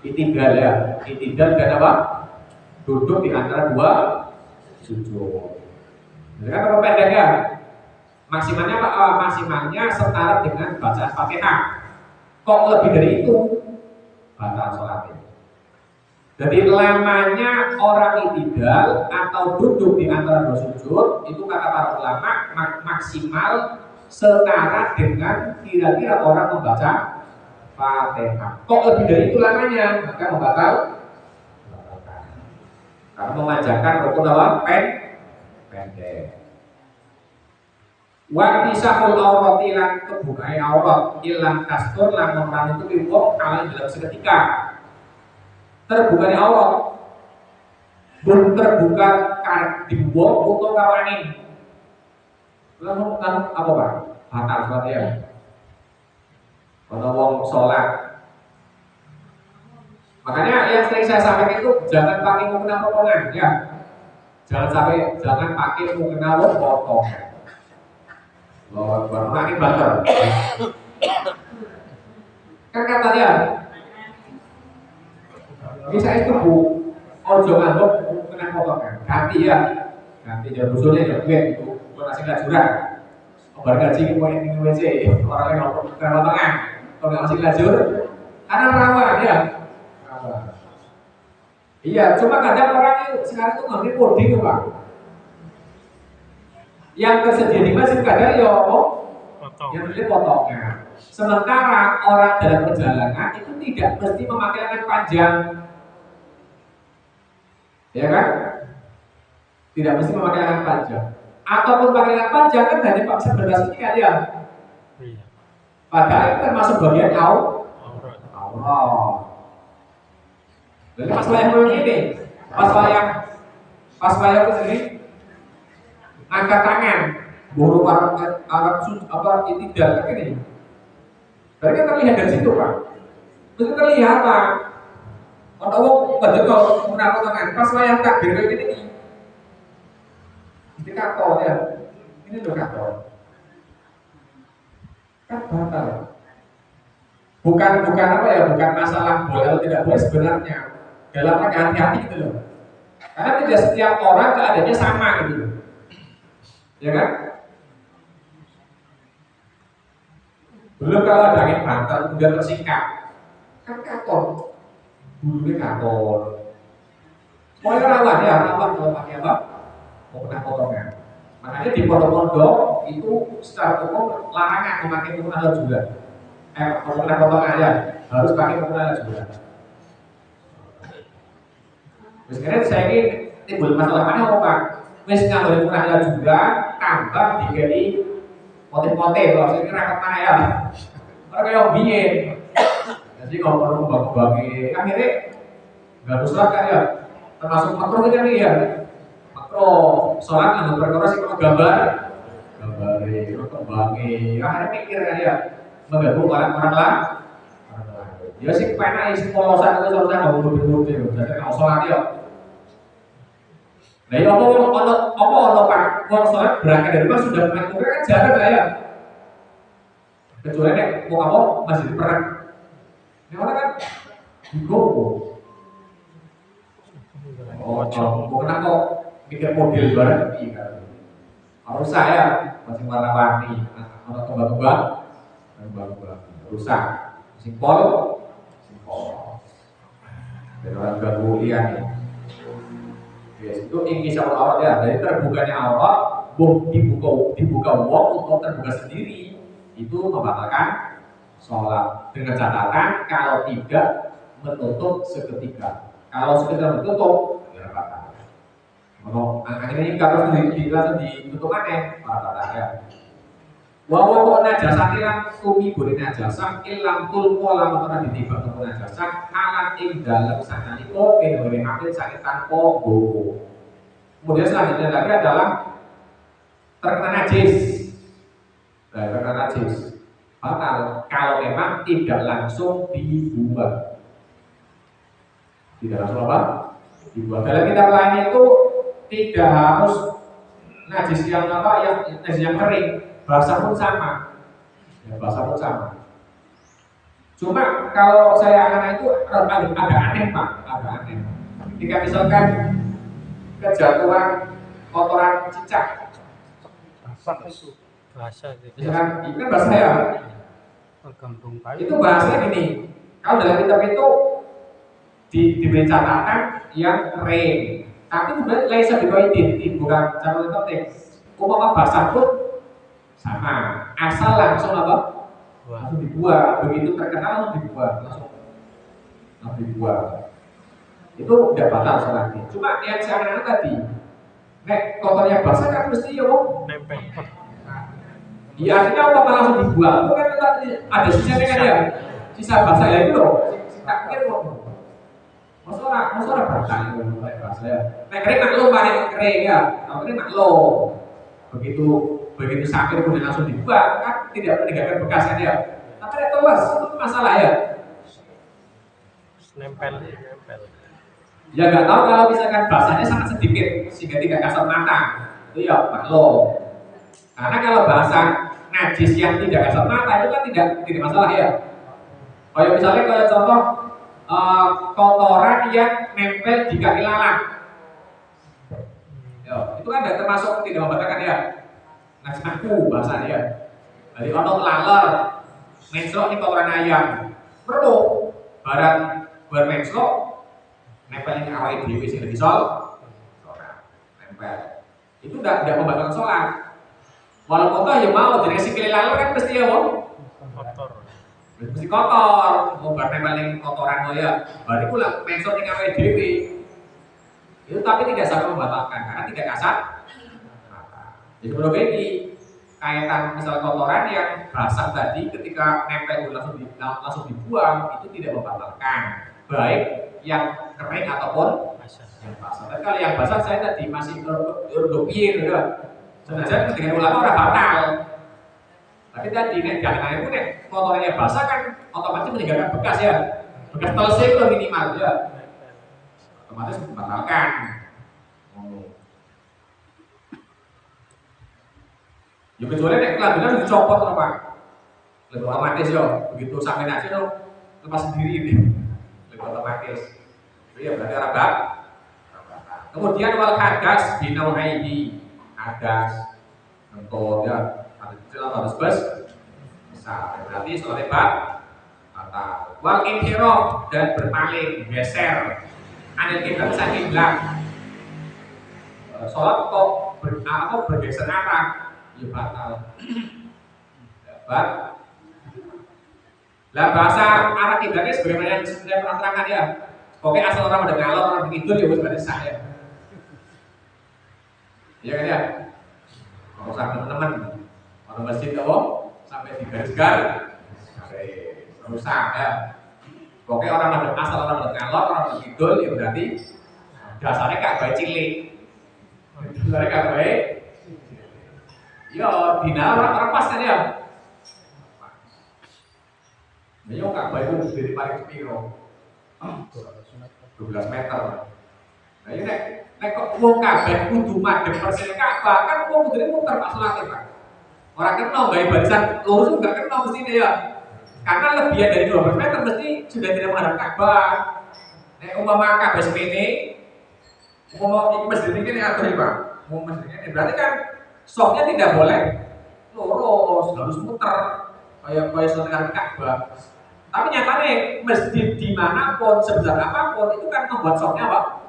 Itidal ya, itidal dan apa? Duduk di antara dua sujud. Jadi kan rukun pendek ya. Maksimalnya setara dengan bacaan Fatihah. Kok lebih dari itu batal sholatnya. Jadi lamanya orang itidal atau duduk di antara dua sujud itu kata para ulama maksimal setara dengan kira-kira orang membaca Fatihah. Kok lebih dari itu lamanya maka membatalkan. Karena memanjangkan rukun awal pendek. Wa tisahul aurati lan kebukae aurat ilang kastur lan orang itu wong kalian dalam seketika terbukanya aurat belum terbuka karena dibuang untuk karo angin lalu apa Pak? Batal sholat ya kalau wong sholat makanya yang sering saya sampaikan itu jangan pakai mukena potongan ya jangan pakai mukena potongan. Oh, baru lagi banter. Kan katanya bisa itu bu, ojo nganggep kena potongan, ganti ya, ganti jalur usulnya ya, gue itu donasi lajuran, obat gaji mau yang WC, orang yang ngomong kena potongan, kalau nggak masih lajur, karena rawan ya, rawan. Iya, cuma kadang orang sekarang itu ngerti coding Pak. Yang tersedia di masjid kadang ya yang beli potongan. Sementara orang dalam perjalanan itu tidak mesti memakai lengan panjang, ya kan? Tidak mesti memakai lengan panjang. Ataupun pakai lengan panjang kan hanya paksa berbasis ini kan ya. Padahal itu termasuk bagian aurat. Jadi pas wayang ini, pas wayang itu sendiri. Angkat tangan, buru Arab apa itidal kan ini. Tadi kan terlihat dari situ Pak. Itu terlihat Pak. Orang betul mengangkat tangan. Pas wayang takbir ini. Ini kantor ya. Ini loh kantor. Kan batal. Bukan apa ya? Bukan masalah boleh atau tidak boleh sebenarnya. Dalam rangka hati-hati gitu loh. Karena tidak setiap orang keadaannya sama gitu loh. Ya kan? Belum kalau ada angin banter kemudian tersingkap, kan katon, bulunya katon. Pokoknya rawan kalau pakai apa? Mau kena potongan. Makanya di pondok-pondok itu secara umum larangan memakai mukena lajulan. Mukena potongan ya, harus pakai mukena lajulan. Sekarang saya ini timbul masalah mana Pak? Wis nganggo mukena lajulan tambah dikai motif-motif, kalau saya kira mana ya? Orang kayak biyen. Jadi kalau perlu bagi akhirnya nggak usah kan ya, termasuk makro kan ya. Makro sholat nggak perkara sih kalau gambar kembangi, akhirnya mikir kan ya, mengganggu orang lain. Ya sih pengen isi polosan itu sholat nggak mau jadi kalau sholat ya. Nah ya apa Pak, kalau sholat berangkat dari rumah sudah melakukan kan jarang lah ya. Kecuali nek mau apa masih di perang. Ini orang kan digowo. Mau kena kok mikir model barang iya. Harus saya masih warna-warni, orang kembang-kembang, rusak, simpol. Dan orang ganggu lian nih. Yes, itu ingin siapa aurat ya. Dari terbukanya aurat, dibuka wong untuk terbuka sendiri. Itu membatalkan sholat dengan catatan kalau tidak menutup seketika. Kalau seketika menutup, ya batal. Kalau akhirnya ini kalau ditutup aneh, batal ya. Wawa kok najasah ilang tumi boleh najasah ilang tulko lama pernah ditibak untuk najasah alat ing dalam sana itu boleh ambil sakit tanpa gowo. Kemudian selanjutnya lagi adalah terkena najis. Terkena najis batal kalau memang tidak langsung dibuang. Tidak langsung apa? Dibuang. Dalam kitab lain itu tidak harus najis yang apa, yang najis yang kering, bahasa pun sama. Ya, bahasa pun sama. Cuma kalau saya anak itu agak aneh Pak, agak aneh. Ketika misalkan kejatuhan kotoran cicak, bahasa gitu. misalkan itu kan bahasa ya. Itu bahasanya gini, kalau dalam kitab itu diberi catatan yang kering, tapi sebenarnya laisa biqaidin, bukan catatan penting. Umpama basah pun sama, asal langsung apa? Langsung dibuang, begitu terkenal langsung dibuang. Itu udah batal sholatnya. Cuma yang saya anak tadi, nek kotornya basah kan mesti ya nempel. Iya, artinya apa langsung dibuang? Itu kan ada sisanya kan ya, sisa basah ya itu loh. Tak pikir kok. Masa orang basah itu mulai basah ya. Nek kering maklum paling kering ya, kalau kering maklum. Begitu sakit kemudian langsung dibuang kan tidak meninggalkan bekasnya ya. Tapi nek tewas itu masalah ya. Nempel. Ya nggak tahu kalau misalkan basahnya sangat sedikit sehingga tidak kasat mata, itu ya maklum. Karena kalau basah najis yang tidak kasat mata itu kan tidak masalah ya. Kayak misalnya kalau contoh kotoran yang nempel di kaki lalat, ya, itu kan tidak termasuk tidak membatalkan ya. Najis aku bahasanya ya. Jadi ono laler, nensok ini kotoran ayam, perlu barang nensok nempel ini awal dewi sing lebih nempel. Itu tidak membatalkan sholat. Walaupun toh ya mau jadi sikile laler kan pasti ya Kotor. mesti kotor, mau nempel ning kotoran lo ya. Bari pula nensok ning awal dewi. Itu tapi tidak sampai membatalkan karena tidak kasat. Jadi menurut ini kaitan misal kotoran yang basah tadi ketika nempel langsung dibuang itu tidak membatalkan baik yang kering ataupun yang basah. Tapi kalau yang basah saya tadi masih piye gitu. Sebenarnya ketika ulama orang batal. Tapi tadi jangan itu kotorannya basah kan otomatis meninggalkan bekas ya. Bekas telese itu minimal ya. Otomatis membatalkan. Ya kecuali nek kelanjutan dicopot loh Pak. Lebih otomatis yo, begitu sampai nasi lo lepas sendiri ini. Lebih otomatis. Itu ya berarti orang bak. Kemudian wal hadas binauhaihi. Hadas, kentut ya, harus bas. bisa. Berarti sholatnya batal. Wal inhiraf dan berpaling, geser. Anil kiblat saking kiblat. Sholat kok bergeser arah, ya batal. Lah bahasa arah kiblatnya sebagaimana yang saya pernah terangkan ya. Pokoknya asal orang pada ngalor, orang begitu ya berarti sah ya. Iya kan ya? Kalau sampai teman-teman, orang masjid tahu sampai di garis-garis, rusak ya. Pokoknya orang pada asal orang pada ngalor, orang begitu ya berarti dasarnya gak baik cilik. Dasarnya gak baik. Yo, dina orang pas kan ya. Ini gak baik itu dari paling sepiro. 12 meter. Nah ini nek kok wong kabeh kudu madhep persis Ka'bah kan wong kudune muter Pak salate Pak. Ora kena gawe barisan lurus enggak kena mestine ya. Karena lebihan dari 12 meter mesti sudah tidak menghadap Ka'bah. Nek umpama Ka'bah semene umpama iki masjid iki nek atur Pak. Mau masjid ini berarti kan softnya tidak boleh lurus, harus muter kayak setengah Ka'bah. Tapi nyatanya masjid dimanapun sebesar apapun itu kan membuat softnya apa?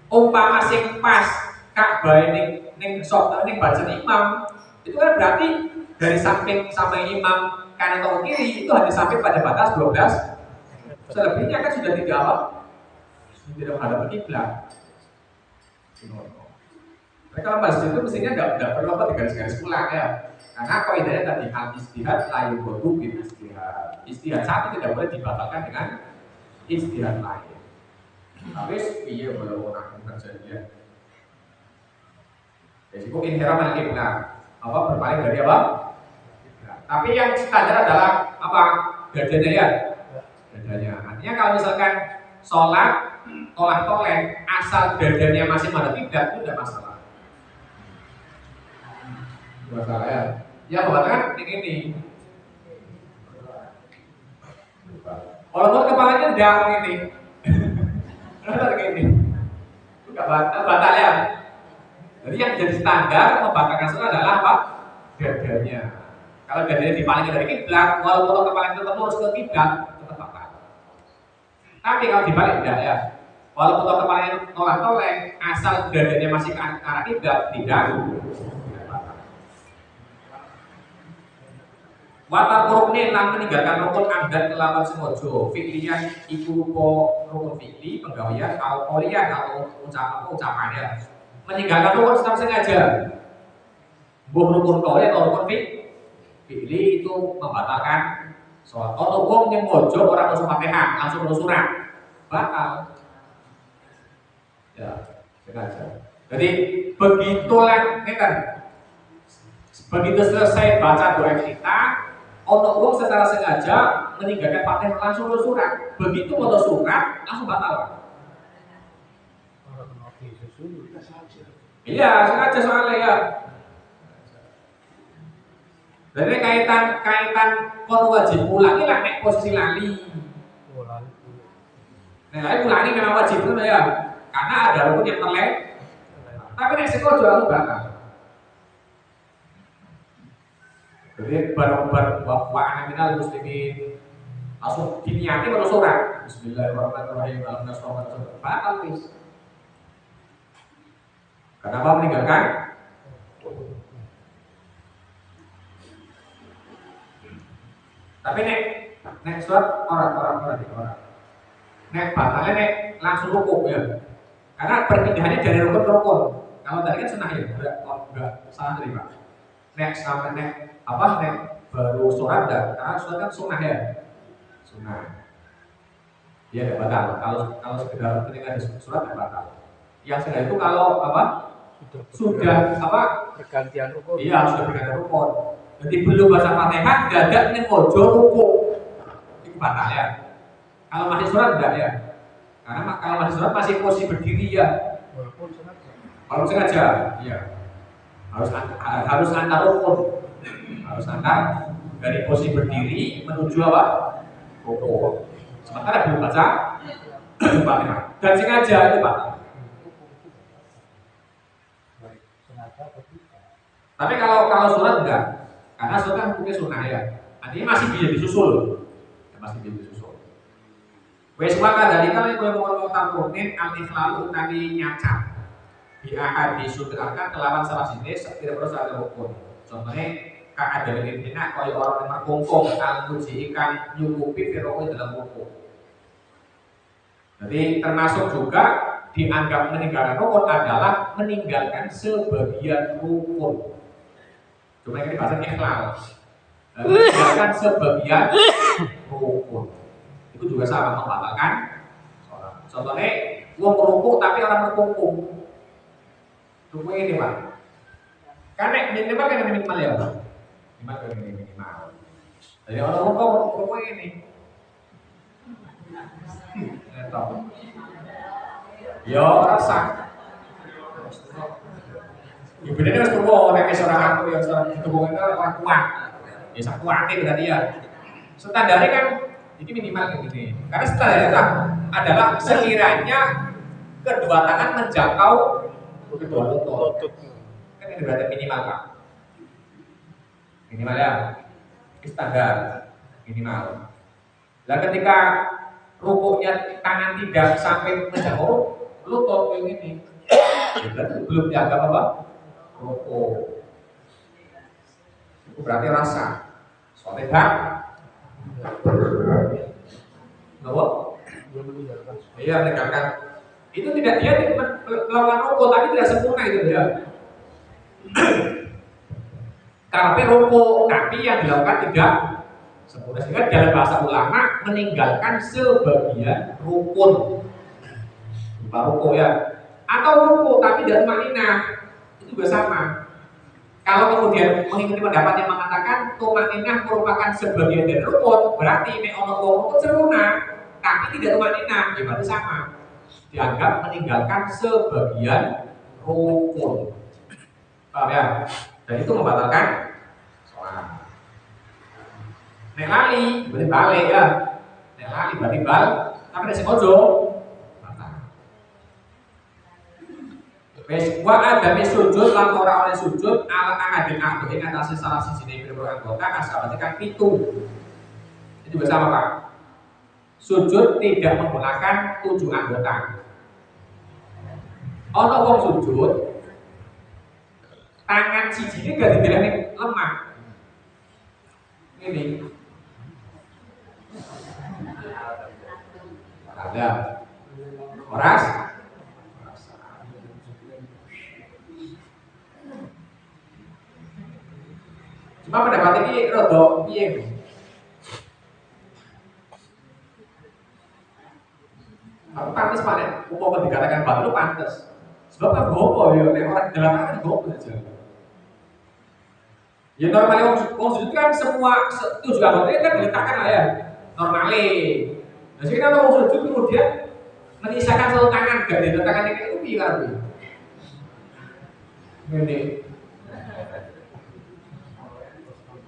Umpama sing pas Ka'bah ini ning soft ning barisan imam itu kan berarti dari samping sampai imam kanan atau kiri itu hanya sampai pada batas 12. Selebihnya kan sudah tidak apa? Tidak menghadap kiblat. Mereka masjid itu mestinya tidak perlu apa digaris-garis ulang ya. Karena kaidahnya tadi al-istihad la yughadu bil istihad. Istihad satu tidak boleh dibatalkan dengan istihad lain. Tapi piye kalau orang terjadi ya. Risiko inhiraf al kiblat. Apa berpaling dari apa? Tapi yang standar adalah apa? Dadanya ya. Dadanya. Artinya kalau misalkan sholat tolak-tolek asal dadanya masih menghadap kiblat itu tidak masalah. Masalah ya. Ya mengatakan ini. Kalau kepalanya enggak ini. Enggak begini. Enggak batal ya. Jadi yang jadi standar membatalkan sholat adalah apa? Dadanya. Kalau dadanya dipalingkan dari kiblat, walaupun kepalanya tetap lurus ke kiblat, tetap batal. Tapi kalau dibalik enggak ya. Walaupun kepalanya tolak-tolak, asal dadanya masih ke arah kiblat, tidak. Watar rukun lan meninggalkan rukun amdan kelawan sengaja. Fi'liyan iku rupa rukun fi'li penggawean al-qolian atau ucapan ya. Meninggalkan rukun secara sengaja. Bukan rukun qoli atau rukun fi'li itu membatalkan sholat. Atau wong yang mojo orang maca Fatihah langsung maca surat batal. Ya, sengaja. Jadi begitulah kan. Begitu selesai baca doa kita, untuk wong secara sengaja meninggalkan Fatihah langsung ke surat. Begitu mau surat langsung batal. Iya, sengaja soalnya ya. Jadi kaitan kon wajib ulangi lah nek posisi lali. Nah, ulangi memang wajib itu ya. Karena ada rukun yang terlewat. Tapi nek seko jual batal. Jadi barang-barang wa'ana minal muslimin langsung diniati pada surat Bismillahirrahmanirrahim Alhamdulillah batal wis. Kenapa meninggalkan? Tapi nek surat orang nek batalnya nek langsung rukuk ya. Karena perpindahannya dari rukun ke rukun. Kalau tadi kan sunnah ya, enggak salah tadi Pak. Nek sampai nek baru sholat dah, karena sholat kan sunnah ya, sunnah. Dia tidak batal. Kalau sekedar ketika ada sholat tidak batal. Yang sedang itu kalau sudah pergantian rukun. Iya sudah bergantian rukun. Jadi belum baca Fatihah, dadak ning ojo rukuk, itu batal ya. Kalau masih sholat tidak ya, karena kalau masih sholat masih posisi berdiri ya. Walaupun sengaja, iya. Harus antar rukun. Harus antar dari posisi berdiri menuju apa? Rukuk. Sementara belum baca Fatihah. Dan sengaja itu Pak. Tapi kalau surat enggak. Karena sholat kan hukumnya sunnah ya. Artinya masih bisa disusul. Ya, masih bisa disusul. Wes waka dari kalian kalau rutin al-ikhlalu tadi nyacat. Di ahad disudrakan kelawan salah sini sekira-kira salah rukun. Contohnya keadaan intina kaya orang yang merkungkung al-muji ikan nyukupi firqoh dalam rukun. Jadi termasuk juga dianggap meninggalkan rukun adalah meninggalkan sebagian rukun. Cuma ini bahasa ikhlal. Meninggalkan sebagian rukun. Itu juga sama membatalkan sholat. Contohnya gua merukuk tapi orang merkungkung. Ruku ini Pak. Karena minimal kan minimal ya Pak. Minimal. Jadi orang ruku ini. Yo rasa. Ibu ini harus ruku orang seorang aku yang seorang itu bukan orang kuat. Ya sak kuatnya berarti ya. Standarnya kan ini minimal kayak gini. Karena standarnya adalah sekiranya kedua tangan menjangkau kedua lutut. Kan ini berarti minimal Pak. Minimal ya. Standar minimal. Lah ketika rukuknya tangan tidak sampai menjangkau lutut yang ini, berarti belum dianggap apa? Rukuk. Itu berarti rasa. Soalnya tak. Kenapa? Iya meninggalkan. Itu tidak dia melakukan rukuk tapi tidak sempurna itu dia. Karena rukuk tapi yang dilakukan tidak sempurna. Sehingga dalam bahasa ulama meninggalkan sebagian rukun. Berupa rukuk ya. Atau rukuk tapi tidak tumanina. Itu juga sama. Kalau kemudian mengikuti pendapat yang mengatakan tumanina merupakan sebagian dari rukun, berarti ini ono rukun sempurna tapi tidak tumanina, ya berarti sama. Dianggap meninggalkan sebagian rukun. Paham ya? Dan itu membatalkan sholat. Nek lali berarti balik ya. Nek lali berarti bal, tapi nek sing ojo batal. Wes wa adami sujud lan ora oleh sujud ala ahadin ahdu ing atase salah siji dari pira anggota asabate kang 7. Itu bersama Pak. Sujud tidak menggunakan 7 anggota. Ono wong sujud tangan siji ini gak dibilangin lemah. Ini ada oras. Cuma pendapat ini rada piye. Aku pantas mana? Mau dikatakan batu pantas. Sebab kan gopo ya, nek orang dalam kan gopo aja. Ya normalnya wong sujud kan semua itu juga anggotanya kan diletakkan lah ya. Normalnya. Nah sekarang kalau wong sujud kemudian menyisakan satu tangan gak diletakkan itu piye kan? Ini.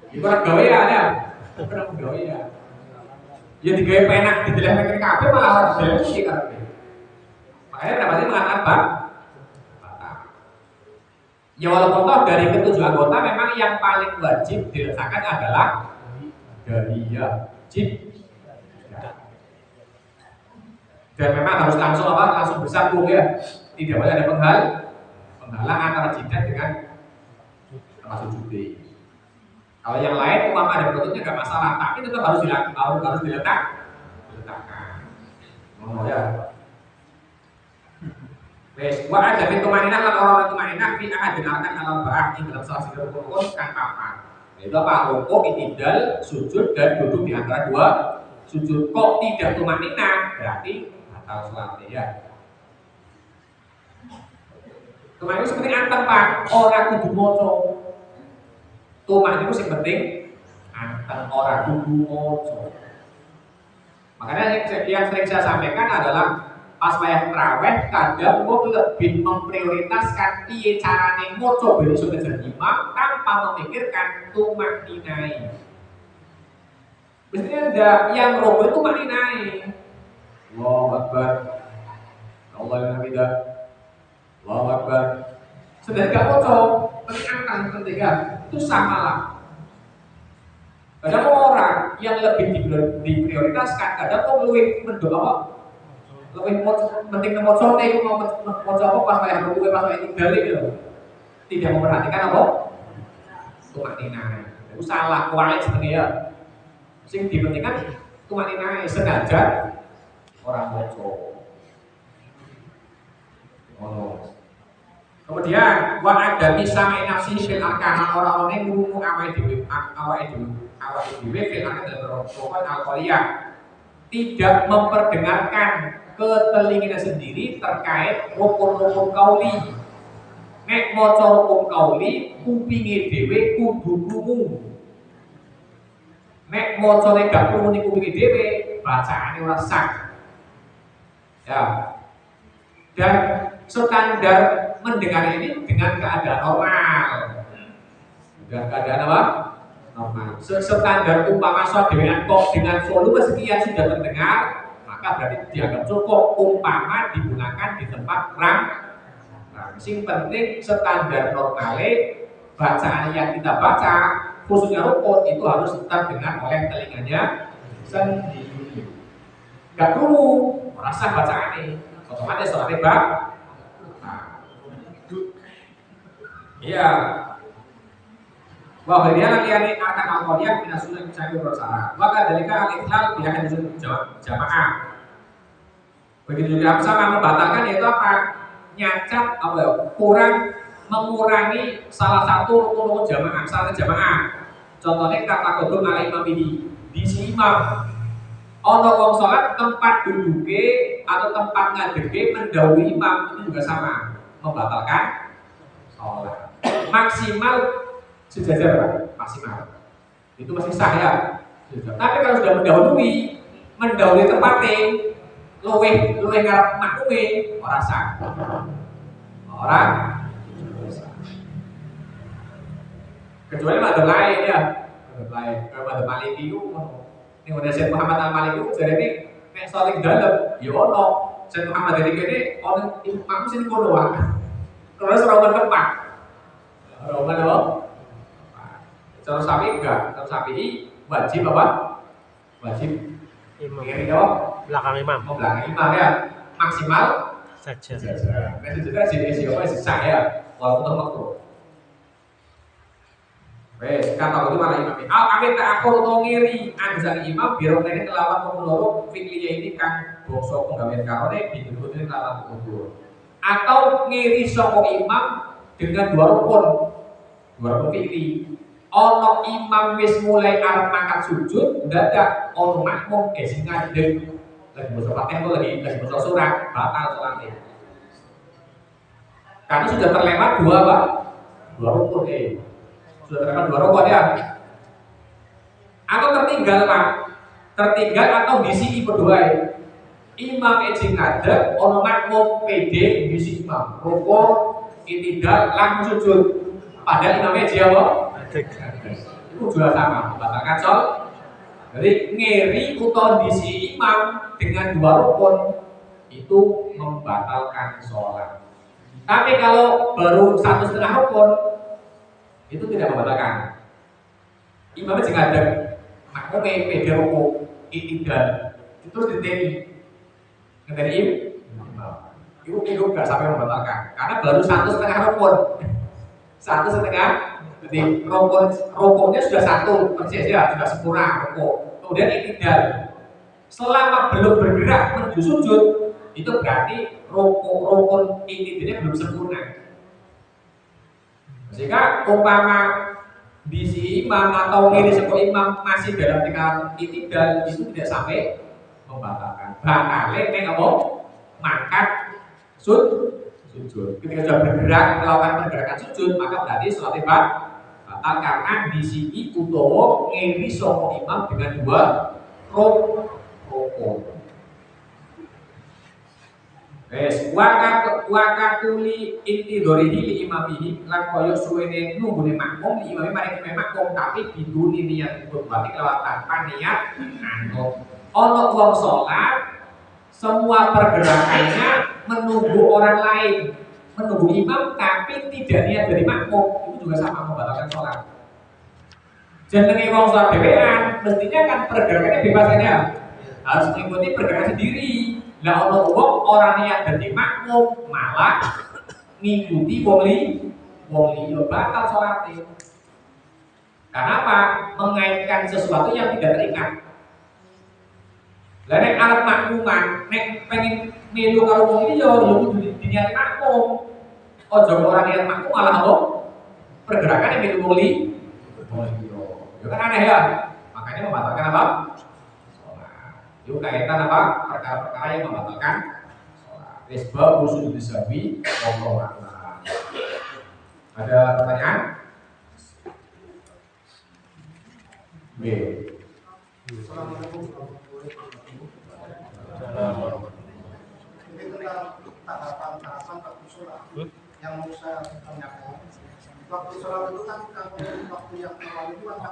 Ibarat gawe ya. Ibarat gawe ya. Ya digawe penak didelehkan kabeh malah ora didelehkan kan. Makanya dapatnya mengatakan bab. Ya walaupun toh dari ketujuh anggota memang yang paling wajib diletakkan adalah dahiyah jib. Dan memang harus langsung bersambung ya. Tidak boleh ada penghalang antara jidat dengan tempat sujud. Kalau yang lain umpama ada perutnya nggak masalah, tapi tetap harus diletakkan. Oh ya. Wes, wa ada pintu tumanina lan orang tumanina fi ahadin akan alam ba'ah ing dalam salah satu rukun kang papan. Itu apa? Rukuk, itidal, sujud dan duduk di antara dua sujud. Kok tidak tumanina? Berarti batal salatnya ya. Tumanina seperti antem Pak, ora kudu maca. Tumanina itu sing penting antem ora kudu maca. Makanya yang sering saya sampaikan adalah pas wayah traweh kadang wong lebih memprioritaskan piye carane maca ben iso kejar imam tanpa memikirkan tumaninai. Mestinya ada yang robo itu tumaninai. Allahu Akbar. Allahu Akbar. Allahu Akbar. Sedang gak maca, penting angkat penting itu samalah. Kadang orang yang lebih diprioritaskan, kadang kok lebih mendok apa? Lebih penting nomor sorte itu mau apa pas kayak ruku pas kayak tinggal gitu. Tidak memperhatikan apa? Tumaknina. Itu salah kualik sebenarnya ya. Sing dipentingkan tumaknina sengaja orang moco. Oh. Kemudian wa ada bisa nafsi fil arkan orang-orang yang ngurungu awake dhewe fil arkan dan rokok alkoholia tidak memperdengarkan ke telinganya sendiri terkait rukun-rukun kauli. Nek maca rukun kauli kupinge dhewe kudu krungu. Nek macane gak krungu ning kupinge dhewe bacaane ora sah. Ya. Dan standar mendengar ini dengan keadaan normal. Dengan keadaan apa? Normal. Standar umpama dengan kok dengan volume sekian sudah terdengar, maka berarti dianggap cukup umpama digunakan di tempat ram. Sing penting standar normale bacaan yang kita baca khususnya rukun itu harus terdengar oleh telinganya sendiri. Gak perlu merasa bacaannya, otomatis soalnya bak. Iya. Wah, dia latihan akan alkoholia tidak sulit mencari bersara. Maka dari al-ikhlal tidak akan disebut jamaah. Begitu juga sama membatalkan yaitu apa? Nyacat apa ya? Mengurangi salah satu rukun jamaah, salah jamaah. Contohnya kata kodum ala imam ini di si imam. Ono wong sholat tempat duduknya atau tempat ngadege mendahului imam itu juga sama membatalkan sholat. Maksimal sejajar Pak, maksimal itu masih sah ya. Tapi kalau sudah mendahului tempatnya luweh ngarep makmume ora sah. Orang kecuali madzhab lain ya. Madzhab lain kalau madzhab Maliki itu ini udah Syekh Muhammad Al-Maliki itu jadi ini nek saling dalam ya ono Syekh Muhammad dari kene ono imam sing kono wae. Terus rombongan tempat. Rombongan apa? Cara sapi enggak, cara sapi wajib apa? Wajib Imam. Kiri apa? Belakang imam. Oh, belakang imam ya. Maksimal Saja. Nah, itu juga jenis apa sisa ya. Walaupun waktu. Wes, kata itu mana imam? Amin tak akur to ngiri anjang imam biar ini kelawan pemulung fikliya ini kan bangsa penggawean karone ditututin kelawan kubur. Atau ngiri saka imam dengan dua rukun fikli. Ono imam wis mulai arep mangkat sujud, dadak ono makmum sing ngadeg lagi baca Fatihah atau lagi baca surat, batal salatnya. Karena sudah terlewat dua rukun sudah terlewat dua rukun ya. Atau tertinggal atau disi berdua. Imam sing ngadeg, ono makmum PD disi imam. Rukun, itidal, langsung sujud. Padahal imamnya apa? Itu juga sama, membatalkan sholat. Jadi ngeri kondisi imam dengan dua rukun itu membatalkan sholat. Tapi kalau baru 1,5 rukun itu tidak membatalkan. Imamnya jika ada makmumnya pede rukun, itidal, itu diteni imam. Itu nggak sampai membatalkan, karena baru 1,5 rukun. 1,5. Jadi rukunnya sudah satu persis ya, sudah sempurna rukun. Kemudian itidal. Selama belum bergerak menuju sujud, itu berarti rukun itidalnya belum sempurna. Sehingga umpama di si imam atau ngiri sekolah imam masih dalam tingkat itidal itu tidak sampai membatalkan. Batalnya nek apa? Mangkat sujud. Ketika sudah bergerak melakukan pergerakan sujud, maka berarti sholat batal karena di sini utawa ngiri saka imam dengan dua rukun. Wes wakatuli intidorihi li imamihi lan kaya suwene nunggune makmum li imame mari makmum tapi biduni niat untuk berarti kelawan tanpa niat anut. Ono wong salat semua pergerakannya menunggu orang lain, menunggu imam tapi tidak niat dari makmum, itu juga sama membatalkan sholat. jenenge wong sholat dhewean, mestinya kan pergerakannya bebas kan ya. Harus mengikuti pergerakan sendiri. Lah ono wong orang yang dadi makmum malah ngikuti wong liya batal salate. Karena apa? Mengaitkan sesuatu yang tidak terikat. Lah nek alat makmuman, nek pengen melu karo wong liya ya kudu diniati makmum. Ojo ora niat makmum malah apa? Pergerakan yang melu wong liya. Ya kan aneh ya. Makanya membatalkan apa? Itu kaitan apa? Perkara-perkara yang membatalkan sholat. Sebab usul disawi wallahu a'lam. Ada pertanyaan? B. Assalamualaikum warahmatullahi wabarakatuh. Ini tentang tahapan-tahapan waktu sholat yang mau saya tanyakan. Waktu sholat itu kan kalau waktu yang awal itu kan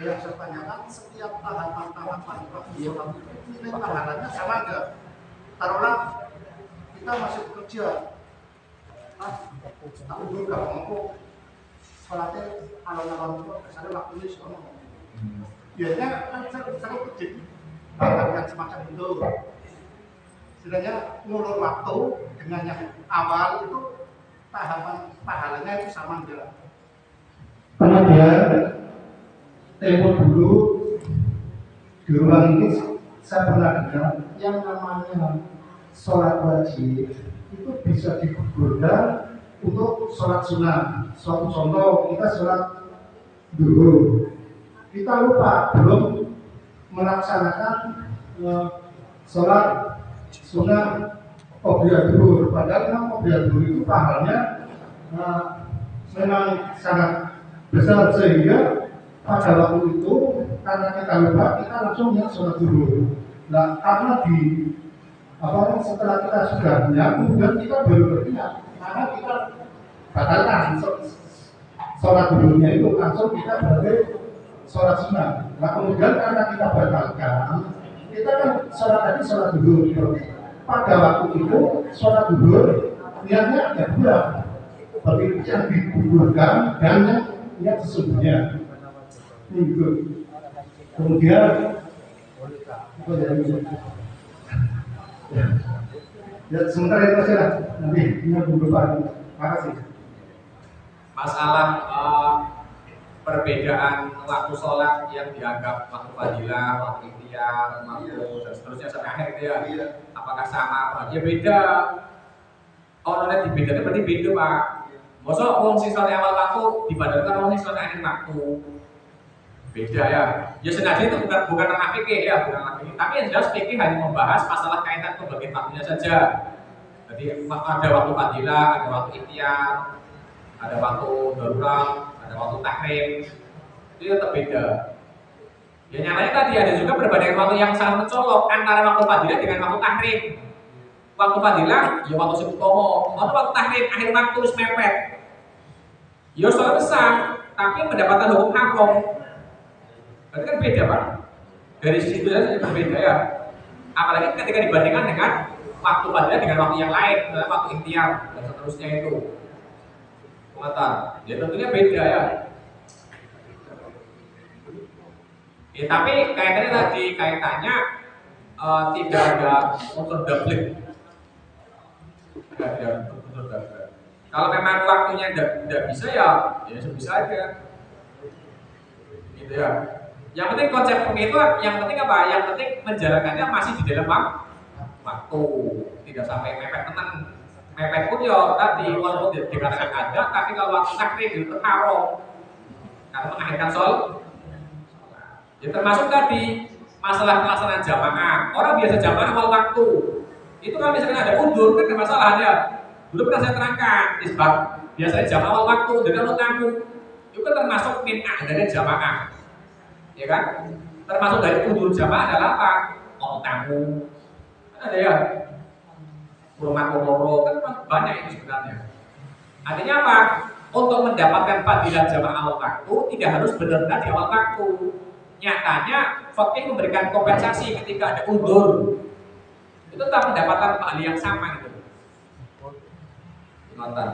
yang saya tanyakan setiap tahapan-tahapan waktu sholat itu nilai pahalanya sama enggak? Taruhlah kita masih bekerja, aku juga mampu sholatnya alon-alon itu kesannya waktunya sama. Biasanya kan saya kerja yang semacam itu. Setidaknya ngulur waktu dengan yang awal itu tahapan pahalanya itu sama enggak? Kemudian tempo dulu di ruang ini saya pernah dengar yang namanya sholat wajib itu bisa digugurkan untuk sholat sunnah. Suatu contoh kita sholat dulu, kita lupa belum melaksanakan sholat sunnah qobliyah dulu. Padahal memang qobliyah dulu itu pahalanya memang sangat besar, sehingga pada waktu itu karena kita lupa kita langsung yang sholat dulu. Nah karena setelah kita sudah niat kemudian kita baru berniat, maka kita batalkan sholat dulunya itu, langsung kita berarti sholat sunnah. Nah kemudian karena kita batalkan, kita kan sholat tadi sholat dulu. Pada waktu itu sholat dulu niatnya ada dua, berarti yang digugurkan dan yang niat sesungguhnya. Itu. Kemudian ya sementara itu saja, nanti minggu depan. Terima kasih. Masalah perbedaan waktu sholat yang dianggap waktu fadilah, waktu ikhtiar, waktu dan seterusnya sampai akhir itu ya. Apakah sama? Ya beda. Kalau nanti bedanya berarti beda Pak. Masa wong sing sholat awal waktu dibandingkan wong sing sholat akhir waktu. Beda ya. Ya senajan itu bukan ranah fikih ya, bukan ranah fikih. Tapi yang jelas fikih hanya membahas masalah kaitan pembagian waktunya saja. Jadi ada waktu fadilah, ada waktu ikhtiar, ada waktu darurat, ada waktu tahrim. Itu tetap beda. Ya nyatanya tadi ada juga perbandingan waktu yang sangat mencolok antara waktu fadilah dengan waktu tahrim. Waktu fadilah, ya waktu sebut komo. Waktu tahrim, akhir waktu mepet. Ya sholat besar, tapi mendapatkan hukum haram. Berarti kan beda Pak. Dari sisi itu saja berbeda ya. Apalagi ketika dibandingkan dengan waktu fadilah dengan waktu yang lain, waktu ikhtiar dan seterusnya itu. Mata, ya tentunya beda ya. Tapi kaitannya tadi tidak ada unsur doubling. Tidak ada unsur doubling. Kalau memang waktunya tidak bisa ya bisa aja. Gitu ya. Yang penting konsep itu yang penting apa? Yang penting menjalankannya masih di dalam waktu, tidak sampai mepet tenan. Mepet pun ya tadi walaupun dikatakan ada, tapi kalau waktu takrim itu haram karena mengakhirkan sholat. Ya termasuk tadi masalah pelaksanaan jamaah. Orang biasa jamaah awal waktu. Itu kan misalnya ada undur kan ada masalah ya. Dulu pernah saya terangkan, sebab biasanya jamaah awal waktu dengan tamu. Itu kan termasuk min a'dadnya jamaah. Ya kan? Termasuk dari undur jamaah adalah apa? Tamu. Kan ada ya. Rumah komoro kan banyak itu sebenarnya. Artinya apa? Untuk mendapatkan fadilah jamaah awal waktu tidak harus benar-benar di awal waktu. Nyatanya fakih memberikan kompensasi ketika ada undur. Itu tetap mendapatkan pahala yang sama gitu. Nonton.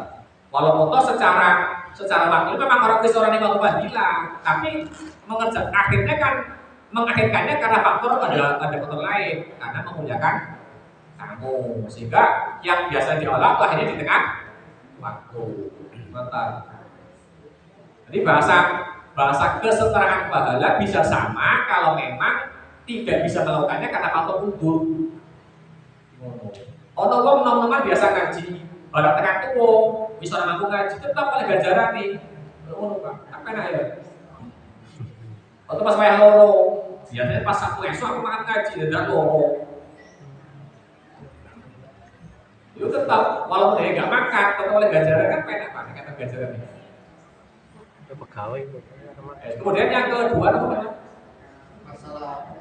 Walaupun toh secara secara waktu memang orang Kristen yang mau fadilah, tapi mengakhirkannya karena faktor ada faktor lain, karena memuliakan tamu, sehingga yang biasa diolah akhirnya di tengah waktu. Mantap. Jadi bahasa kesetaraan pahala bisa sama kalau memang tidak bisa melakukannya karena faktor udur. Ono wong nom-noman biasa ngaji, barang tekan tuwo, bisa aku ngaji tetap oleh ganjaran nih. Ngono Pak, apa enak ya? Atau pas wayah loro, biasanya pas aku esok aku makan ngaji dan loro. Itu tetap walaupun dia nggak makan, tetap oleh ganjaran kan enak Pak, kata ganjaran ini. Pegawai itu. Kemudian yang kedua namanya Masalah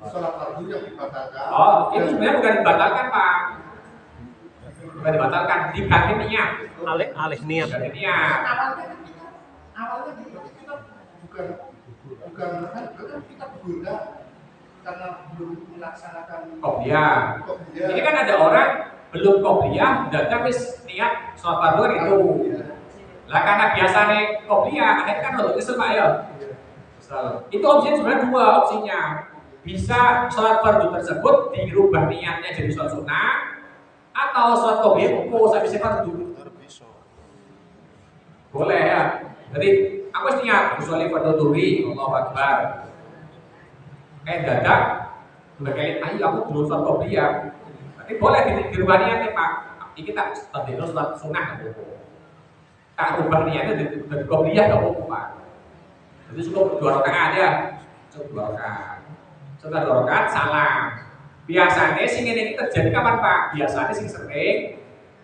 sholat fardu yang dibatalkan. oh, itu sebenarnya bukan dibatalkan Pak. Bukan dibatalkan, diganti niat. Alih niat. Diganti niat. Awalnya kita bukan kan kita guna karena belum melaksanakan Qobliyah. qobliyah. Ini kan ada orang belum qobliyah, datang wis niat sholat fardu itu. Lah karena biasanya qobliyah, akhirnya kan untuk isel Pak ya. Itu opsinya sebenarnya dua opsinya. Bisa sholat fardu tersebut dirubah niatnya jadi sholat sunnah, atau sholat qobliyah saya bisa fardu. Boleh ya. Jadi aku niat sholat fardu duri, Allahu Akbar. Dadak berkali ayo aku belum sholat qobliyah. Tapi boleh dirubah niatnya Pak. Ini tak tadi sholat sunnah tak rubah niatnya dari qobliyah enggak apa-apa Pak. Jadi cukup 2 rakaat ya. Cukup 2 rakaat. Setelah 2 rakaat salam. Biasanya sing ini terjadi kapan Pak? Biasanya sing sering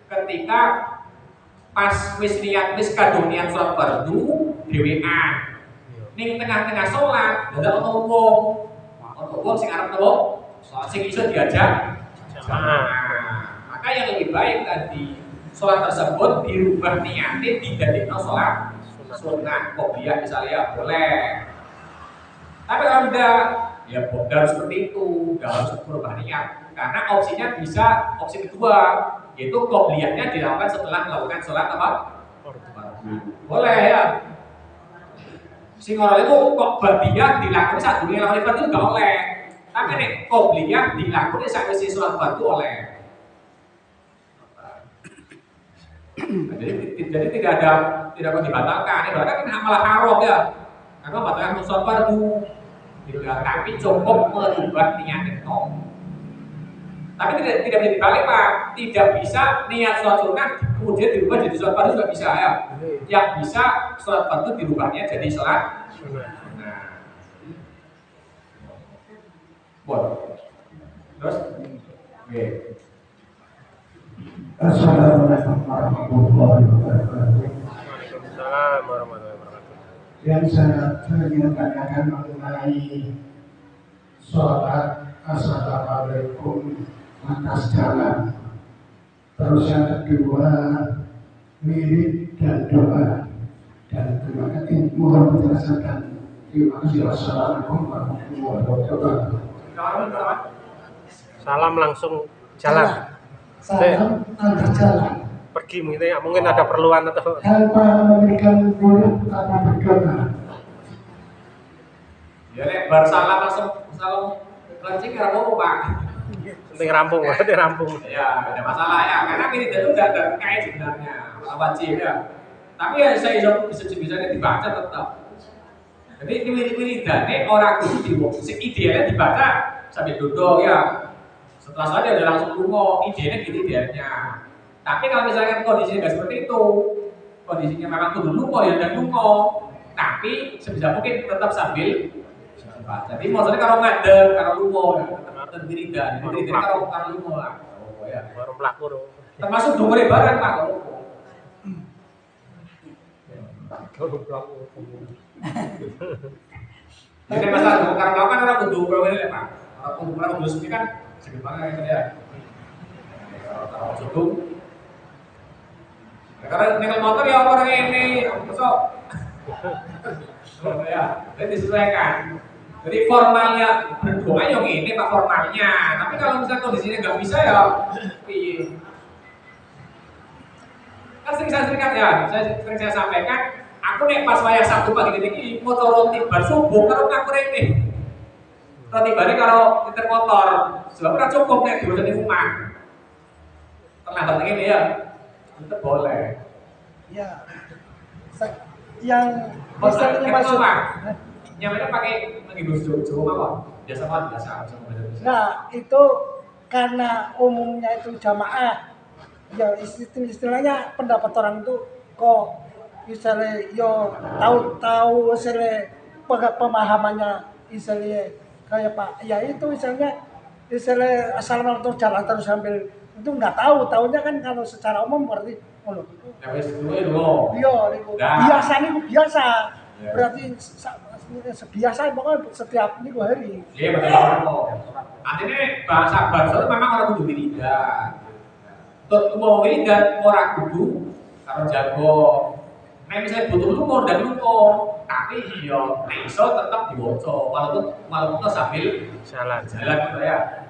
ketika pas wis niat wis kadung niat sholat fardu dhewean. Ning tengah-tengah sholat dadak ono wong sing arep nopo? Sing iso diajak jamaah. Maka yang lebih baik tadi sholat tersebut dirubah niatnya didadekno sholat sunnah qobliyah misalnya boleh. Tapi kalau tidak ya harus seperti itu, nggak harus berubah niat karena opsinya bisa opsi kedua yaitu qobliyahnya dilakukan setelah melakukan sholat apa? Boleh ya. Sing ora itu kok badiah dilakukan saat dunia lawan fardu enggak oleh. Tapi nek qobliyah dilakukan saat wis sholat fardu oleh. Nah, jadi tidak akan dibatalkan. Ini bahkan malah haram ya. Karena batalkan sholat fardu. Tapi cukup merubah niat itu. Tapi tidak bisa dibalik Pak. Tidak bisa niat sholat sunnah kemudian dirubah jadi sholat fardu juga bisa ya. Yang bisa sholat fardu dirubahnya jadi sholat sunnah. Boleh. Terus, oke. Assalamualaikum warahmatullahi wabarakatuh. Waalaikumsalam warahmatullahi wabarakatuh. Yang saya ingin tanyakan mengenai sholat assalamualaikum atas jalan. Terus yang kedua wirid dan doa. Dan terima kasih mohon menjelaskan. Terima kasih. Wassalamualaikum warahmatullahi wabarakatuh. Salam langsung jalan. Salam antar jalan. Pergi mungkin ada perluan atau Tanpa memberikan mulut atau berdoa. Ya nek bar salam langsung salam langsung kira apa Pak? penting rampung, berarti rampung. Ya, tidak ada masalah ya, karena ini itu tidak ada terkait sebenarnya, wajib ya. Tapi ya saya bisa dibaca tetap. Jadi ini orang kudu idealnya dibaca sambil duduk ya. Setelah saja udah langsung lungo, idealnya gitu idealnya. Tapi kalau misalkan kondisinya nggak seperti itu, kondisinya memang kudu lungo ya dan lungo. Tapi sebisa mungkin tetap sambil baca. Jadi maksudnya kalau ngadeg, kalau lungo ya tetap wiridan. Jadi kalau lungo lah. Oh ya. Baru melaku dong. Termasuk dua lebaran Pak kalau jadi masalah karena kau kan orang kudu berapa ini Pak? Orang kudu resmi kan segede banget kan ya. Kalau suku, karena nyekel motor ya orang ini, besok. Ya, jadi disesuaikan. Jadi formalnya berdoa yang ini Pak formalnya. Tapi kalau misalnya kondisinya nggak bisa ya, Kan sering saya sampaikan, aku nek pas wayah Sabtu pagi iki motor roti bar subuh karo aku rene. Roti bare karo nyetir motor, sebab ora cukup nek diurus di rumah. Terlambat ini ya, itu boleh. Ya, yang Misalnya misalnya masuk. Yang mereka pakai menghidus Jawa mawon. Biasa. Nah, itu karena umumnya itu jamaah. Ya istilahnya pendapat orang itu kok misalnya yo tahu misalnya pemahamannya misalnya kayak Pak ya itu misalnya assalamualaikum jalan terus sambil itu nggak tahunya kan kalau secara umum berarti oh Ya wis dulu. iya biasa nih biasa Ya. berarti sebiasa pokoknya setiap minggu hari. Iya betul. Artinya bahasa itu memang orang kudu wiridan. Untuk mau wiridan orang kudu karo jago. Nek misalnya butuh lunga dan lunga, tapi yo nek iso tetap diwaca walaupun sambil Jalan. gitu ya.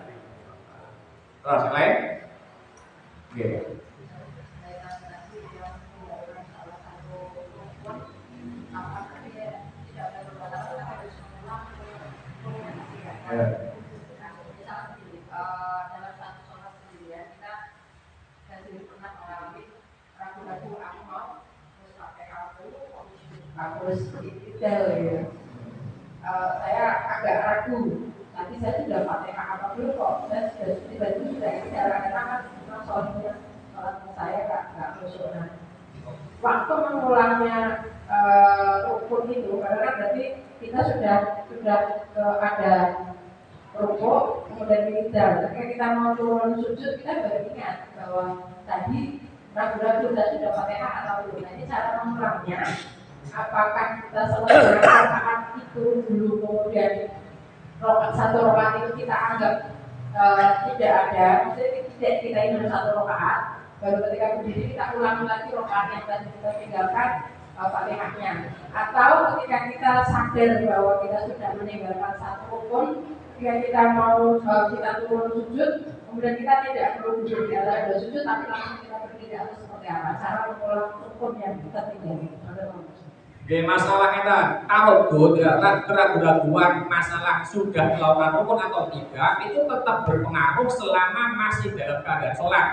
Terus yang lain? Oke. Ya. Dalam satu sholat sendirian kita sendiri pernah mengalami ragu-ragu aku mau terus pakai aku harus detail ya. Saya agak ragu. Nanti saya sudah pakai apa dulu kok. Saya sudah tiba-tiba sudah kadang-kadang kan soalnya sholat saya nggak khusyuk. Waktu mengulangnya rukun itu karena berarti kita sudah ada rukuk kemudian wiridan. Ketika kita mau turun sujud kita baru ingat bahwa tadi ragu-ragu kita sudah Fatihah atau belum. Nah, ini cara mengulangnya. Apakah kita selesai rakaat itu dulu kemudian satu rakaat itu kita anggap tidak ada, misalnya tidak kita ingat satu rakaat, baru ketika berdiri kita ulangi lagi rakaat yang tadi kita tinggalkan Fatihahnya. Atau ketika kita sadar bahwa kita sudah meninggalkan satu rukun, ketika kita mau kita turun sujud, kemudian kita tidak perlu duduk di atas dua sujud, tapi langsung kita berdiri atau seperti apa? Cara mengulang rukun yang kita tinggalkan. Oke, masalah kita taruh ya, keraguan masalah sudah melakukan rukun atau tidak itu tetap berpengaruh selama masih dalam keadaan sholat.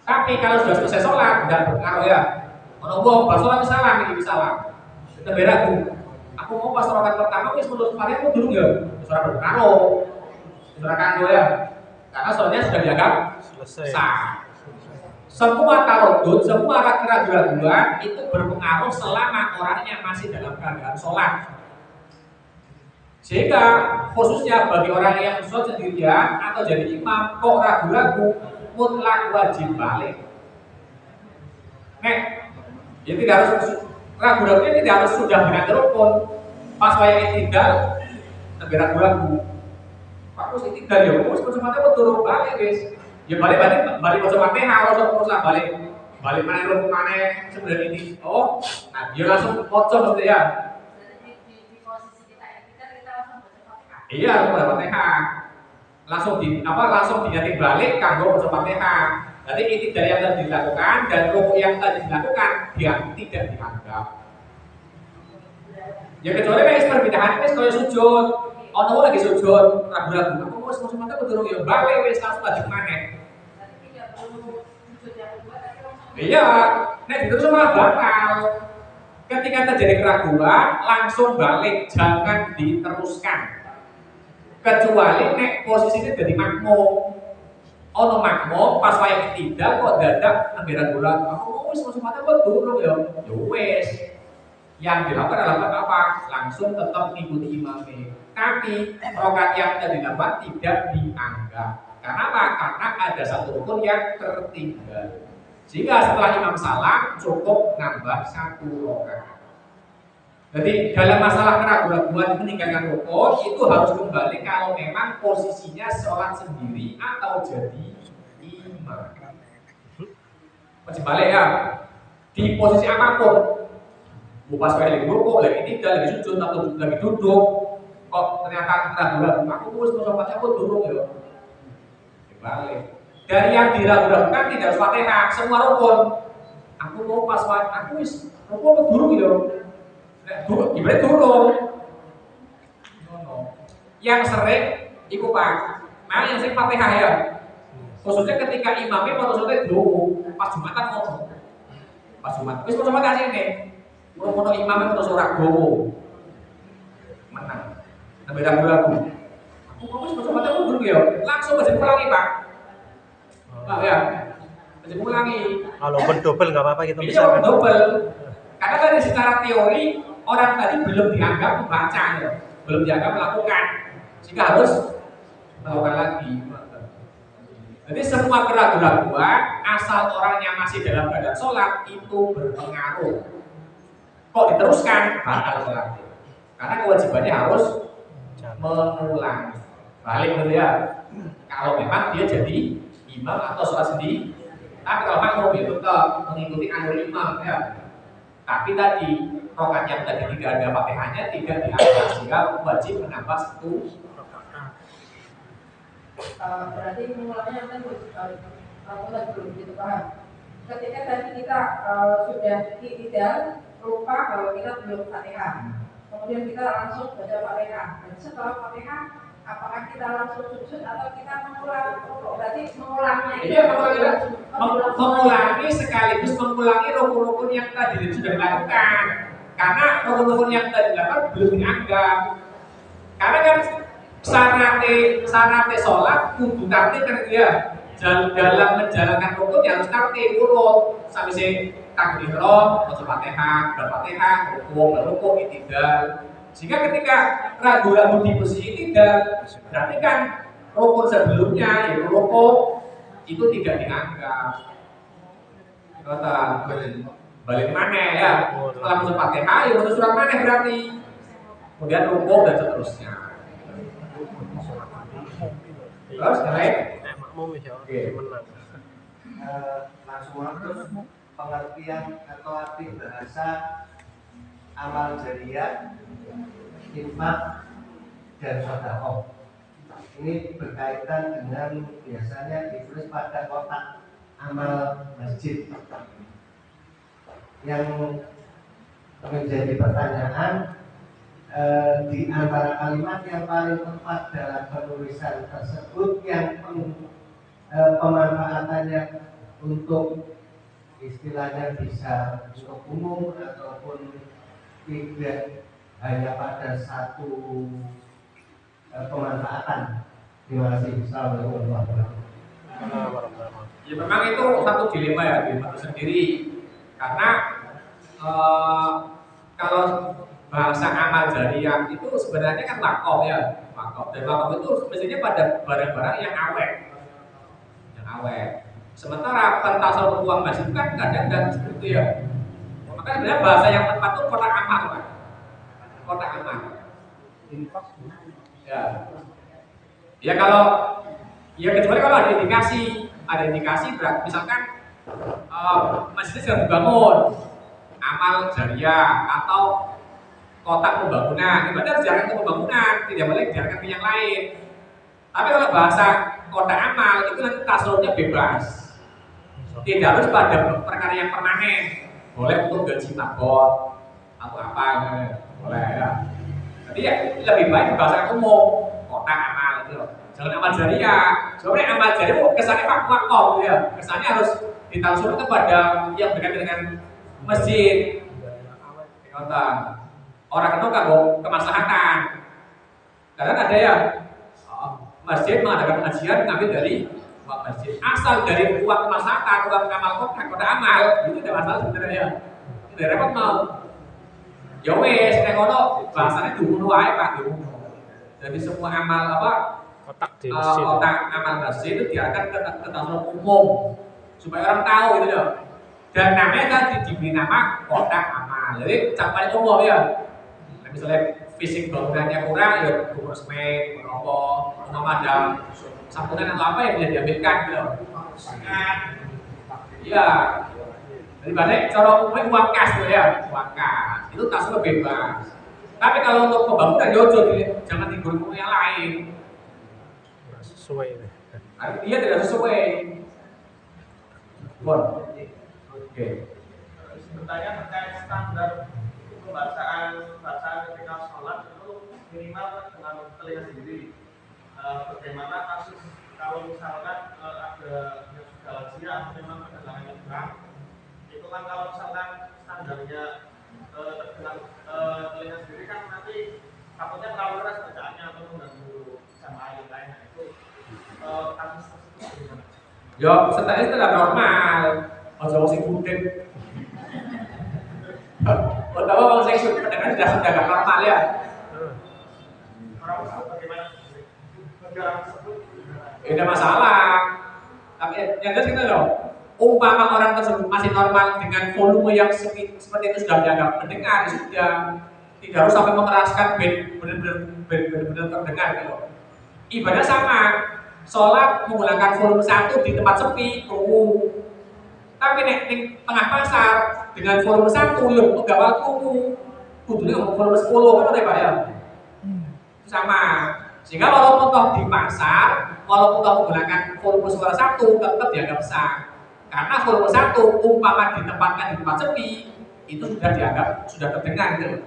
Tapi kalau sudah selesai sholat tidak berpengaruh ya. Menunggu pas sholat salam ini salam. Kita beragu. Aku mau pas rakaat pertama wis menurut kalian aku dulu ya. Suara berpengaruh. Suara kanggo ya. Karena sholatnya sudah dianggap sah. Semua tarodud, semua keraguan itu berpengaruh selama orangnya masih dalam keadaan sholat. Sehingga khususnya bagi orang yang sholat sendirian atau jadi imam kok ragu-ragu, mutlak wajib balik. Ya tidak harus ragu-ragunya tidak harus sudah dengan rukun. Pas wayang tinggal, tapi ragu-ragu. Pak Gus tinggal ya, Gus semuanya turun balik guys. Ya balik baca Fatihah terus balik mana rukun mana sebenarnya ini. Oh, nah dia langsung pocong gitu ya. Di posisi kita langsung baca Fatihah. Iya, langsung baca Fatihah. Langsung dinyati balik kanggo baca Fatihah. Jadi ini dari yang tadi dilakukan dan rukun yang tadi dilakukan dia tidak dianggap. Ya kecuali wis perbedaan wis kaya sujud. Ono lagi sujud, ragu-ragu. Aku wis maksudnya kudu ya balik wis langsung balik maneh. Iya, nek itu semua batal. Ketika terjadi keraguan, langsung balik, jangan diteruskan. Kecuali nek posisinya jadi makmum. Ono makmum pas wayang tidak kok dadak nembe ragu-ragu. Aku wis maksudnya kok durung ya. Ya wis. Yang dilakukan adalah apa? Langsung tetap mengikuti imamnya. Tapi rakaat yang tadi dapat tidak dianggap. Karena apa? Karena ada satu rukun yang tertinggal. Sehingga setelah imam salam cukup nambah satu rakaat. Jadi dalam masalah keraguan meninggalkan rukun itu harus kembali kalau memang posisinya sholat sendiri atau jadi imam. Masih balik ya. Di posisi apapun, pas lagi rukuk, lagi tidak, lagi sujud atau lagi duduk, kok ternyata ragu-ragu. Aku harus sholatnya aku turun ya. Balik. Dari yang diragu-ragukan tidak harus Fatihah, semua rukun. Aku mau pas aku wis rukun ke durung gitu. Nek durung gimana durung? Yang sering iku Pak. Nah, yang sering Fatihah ya. Khususnya ketika imamnya mau sholat dulu, pas Jumatan ngomong. Pas Jumat, wis Jumat kasih ini. Mau imamnya mau sholat dulu. Menang. Tapi ragu-ragu. Aku wis Jumat aku dulu ya. Langsung baca ulangi Pak. Pak ya. Baca ulangi. Kalau double nggak apa-apa gitu Ini misalkan. double. Karena tadi secara teori orang tadi belum dianggap membaca ya. Belum dianggap melakukan. Sehingga harus melakukan lagi. Jadi semua keraguan-raguan asal orangnya masih dalam keadaan sholat itu berpengaruh. Kok diteruskan batal sholat? Karena kewajibannya harus mengulang. Balik gitu ya. Kalau memang dia jadi imam atau sholat sendiri. Tapi kalau makmum ya tetap mengikuti alur imam ya. Tapi tadi rokat yang tadi tidak ada Fatihahnya tidak diangkat sehingga wajib menambah satu. Berarti mulanya kan mulai belum gitu paham. Ketika tadi kita sudah tidak lupa kalau kita belum Fatihah, kemudian kita langsung baca Fatihah. Dan setelah Fatihah, apakah kita langsung sujud atau kita mengulang? Berarti mengulangnya Jadi mengulangi sekaligus mengulangi rukun-rukun yang tadi sudah dilakukan. Karena rukun-rukun yang tadi dilakukan belum dianggap. Karena kan syarat sholat kudu tertib kan dia. Dalam menjalankan rukun harus tertib urut. Sampai sing takbir ihram, baca Fatihah, berfatihah, rukun, i'tidal. Sehingga ketika ragu-ragu di posisi i'tidal, berarti kan rukun sebelumnya yaitu rukun itu tidak dianggap. Kata balik mana ya? Setelah baca Fatihah, ya baca surat mana berarti? Kemudian rukun dan seterusnya. Terus yang lain? Makmum ya, menang. Langsung terus pengertian atau arti bahasa amal jariyah, infak, dan sedekah. Ini berkaitan dengan biasanya ditulis pada kotak amal masjid. Yang menjadi pertanyaan, di antara kalimat yang paling tepat dalam penulisan tersebut yang pemanfaatannya untuk istilahnya bisa untuk umum ataupun tidak hanya pada satu pemanfaatan. Terima kasih. Assalamualaikum warahmatullahi wabarakatuh. Ya memang itu satu dilema ya, dilema sendiri. Karena kalau bahasa amal jariyah itu sebenarnya kan wakaf ya, wakaf. Dan wakaf itu mestinya pada barang-barang yang awet. Sementara pentasawuf uang masjid itu kan kadang dan seperti itu ya. Maka sebenarnya bahasa yang tepat itu kotak amal kan, kotak amal. Ya, ya kalau ya kecuali kalau ada indikasi berarti misalkan masjidnya sedang dibangun, amal jariyah atau kotak pembangunan, itu harus diarahkan ke pembangunan, tidak boleh diarahkan ke yang lain. Tapi kalau bahasa kotak amal itu nanti tasawufnya bebas, tidak harus pada perkara yang permanen, boleh untuk gaji tabot atau apa, boleh ya. Jadi ya lebih baik bahasa umum kotak amal itu, jangan amal jariyah. Sebenarnya amal jariyah kesannya wakaf ya, kesannya harus ditafsirkan kepada yang berkaitan dengan masjid. Kata orang itu kan kemaslahatan. Karena ada ya masjid mengadakan pengajian ngambil dari uang masjid. Asal dari uang kemaslahatan, uang amal kotak amal itu tidak masalah sebenarnya. Tidak repot mau. Ya wes, nek ono bahasanya dibunuh wae Pak, dibunuh. Jadi semua amal Kotak di masjid. kotak amal masjid itu diarahkan ke tasawuf umum supaya orang tahu gitu loh. Dan namanya tadi diberi nama kotak amal. Jadi capai umum ya. Nah, misalnya fisik bangunannya kurang ya kumur semen, rokok, ada sapunan atau apa yang bisa diambilkan gitu. Iya. Jadi balik cara umumnya uang kas gitu ya, uang kas. Itu tasawuf bebas. Tapi kalau untuk pembangunan yojo jangan timbul yang lain. Sesuai. Artinya dia tidak sesuai. Bon. Oke. Bertanya terkait standar bacaan ketika sholat itu minimal dengan telinga sendiri. Bagaimana kasus kalau misalkan ada yang sudah lansia atau memang pendengarannya kurang, itu kan kalau misalkan standarnya terdengar telinga sendiri kan nanti takutnya terlalu keras bacaannya atau mengganggu jamaah yang lain. Nah, itu kasus tersebut bagaimana? Yo, standarnya standar normal. Ojo sing budek. Pertama bang saya pendengaran sudah agak normal ya. Orang tersebut bagaimana? Negara tersebut Tidak masalah. Tapi yang jelas kita loh. Umpama orang tersebut masih normal dengan volume yang seperti itu sudah dianggap mendengar, sudah tidak harus sampai mengeraskan benar-benar terdengar gitu. Ibadah sama. Sholat menggunakan volume 1 di tempat sepi, tapi di tengah pasar dengan volume 1 lebih gawal kudunya volume 10 kan ya Pak ya. Sama. Sehingga walaupun toh di pasar, walaupun toh menggunakan volume suara 1 tetap dianggap besar. Karena volume 1 umpama ditempatkan di tempat sepi, itu sudah dianggap sudah terdengar gitu.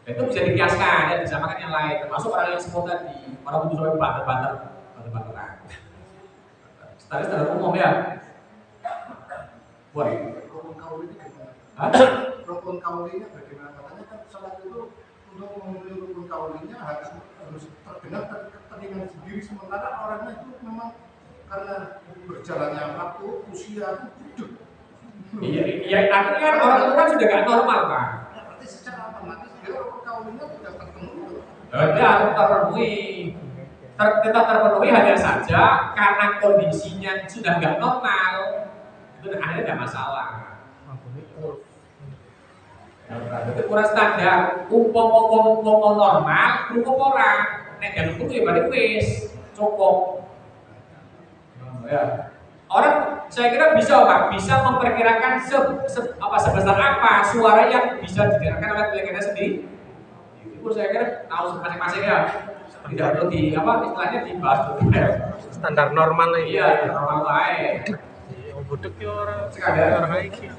Dan itu bisa dikiaskan ya, disamakan yang lain, termasuk orang yang semua tadi, orang butuh sampai banter-banteran. Standar umum ya. Boleh. Rukun kaul ini bagaimana? Hah? Rukun kaulinya bagaimana? Katanya kan sholat itu untuk memenuhi rukun kaulinya harus terdengar telinga sendiri, sementara orangnya itu memang karena berjalannya waktu usia itu hidup. Iya, artinya kan orang itu kan sudah gak normal Pak. Ya, berarti secara otomatis dia rukun kaulinya tidak terpenuhi. Dia harus terpenuhi. Tetap terpenuhi hanya saja karena kondisinya sudah nggak normal, itu akhirnya tidak masalah. Itu kurang standar. Umpama normal, cukup orang. Nek dan itu ya balik wis cukup. Ya. Orang saya kira bisa Pak, bisa memperkirakan sebesar apa suara yang bisa didengarkan oleh telinganya sendiri. Itu saya kira tahu masing-masing ya. Tidak perlu istilahnya dibahas dulu ya. Standar normal lah. Iya, normal baik. Yang budek ya orang Sekadar. orang iki.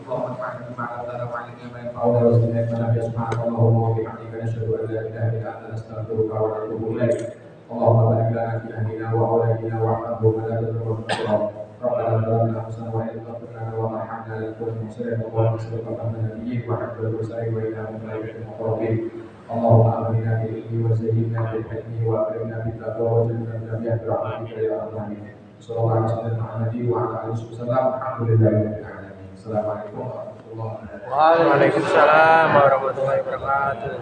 اللهم ارحمنا بما قدر وعلمنا ما ينفعنا وزدنا علما سبحانك اللهم وبحمدك نشهد ان لا اله الا انت نستغفرك ونتوب اليك اللهم بارك لنا في اهلنا واولادنا واحفظهم ولا تضرهم بالتراب ربنا ظلمنا انفسنا وان لم تغفر لنا وترحمنا لنكون من المخسرين اللهم صل على نبيك وحمد المرسلين والى الملائكه المقربين اللهم امنا بالعلم وزينا بالحلم واكرمنا بالتقوى وجنبنا بالبر برحمتك يا ارحم الراحمين صلى الله عليه وسلم على النبي وعلى اله وصحبه وسلم الحمد لله رب العالمين. Assalamualaikum warahmatullahi wabarakatuh. Waalaikumsalam warahmatullahi wabarakatuh.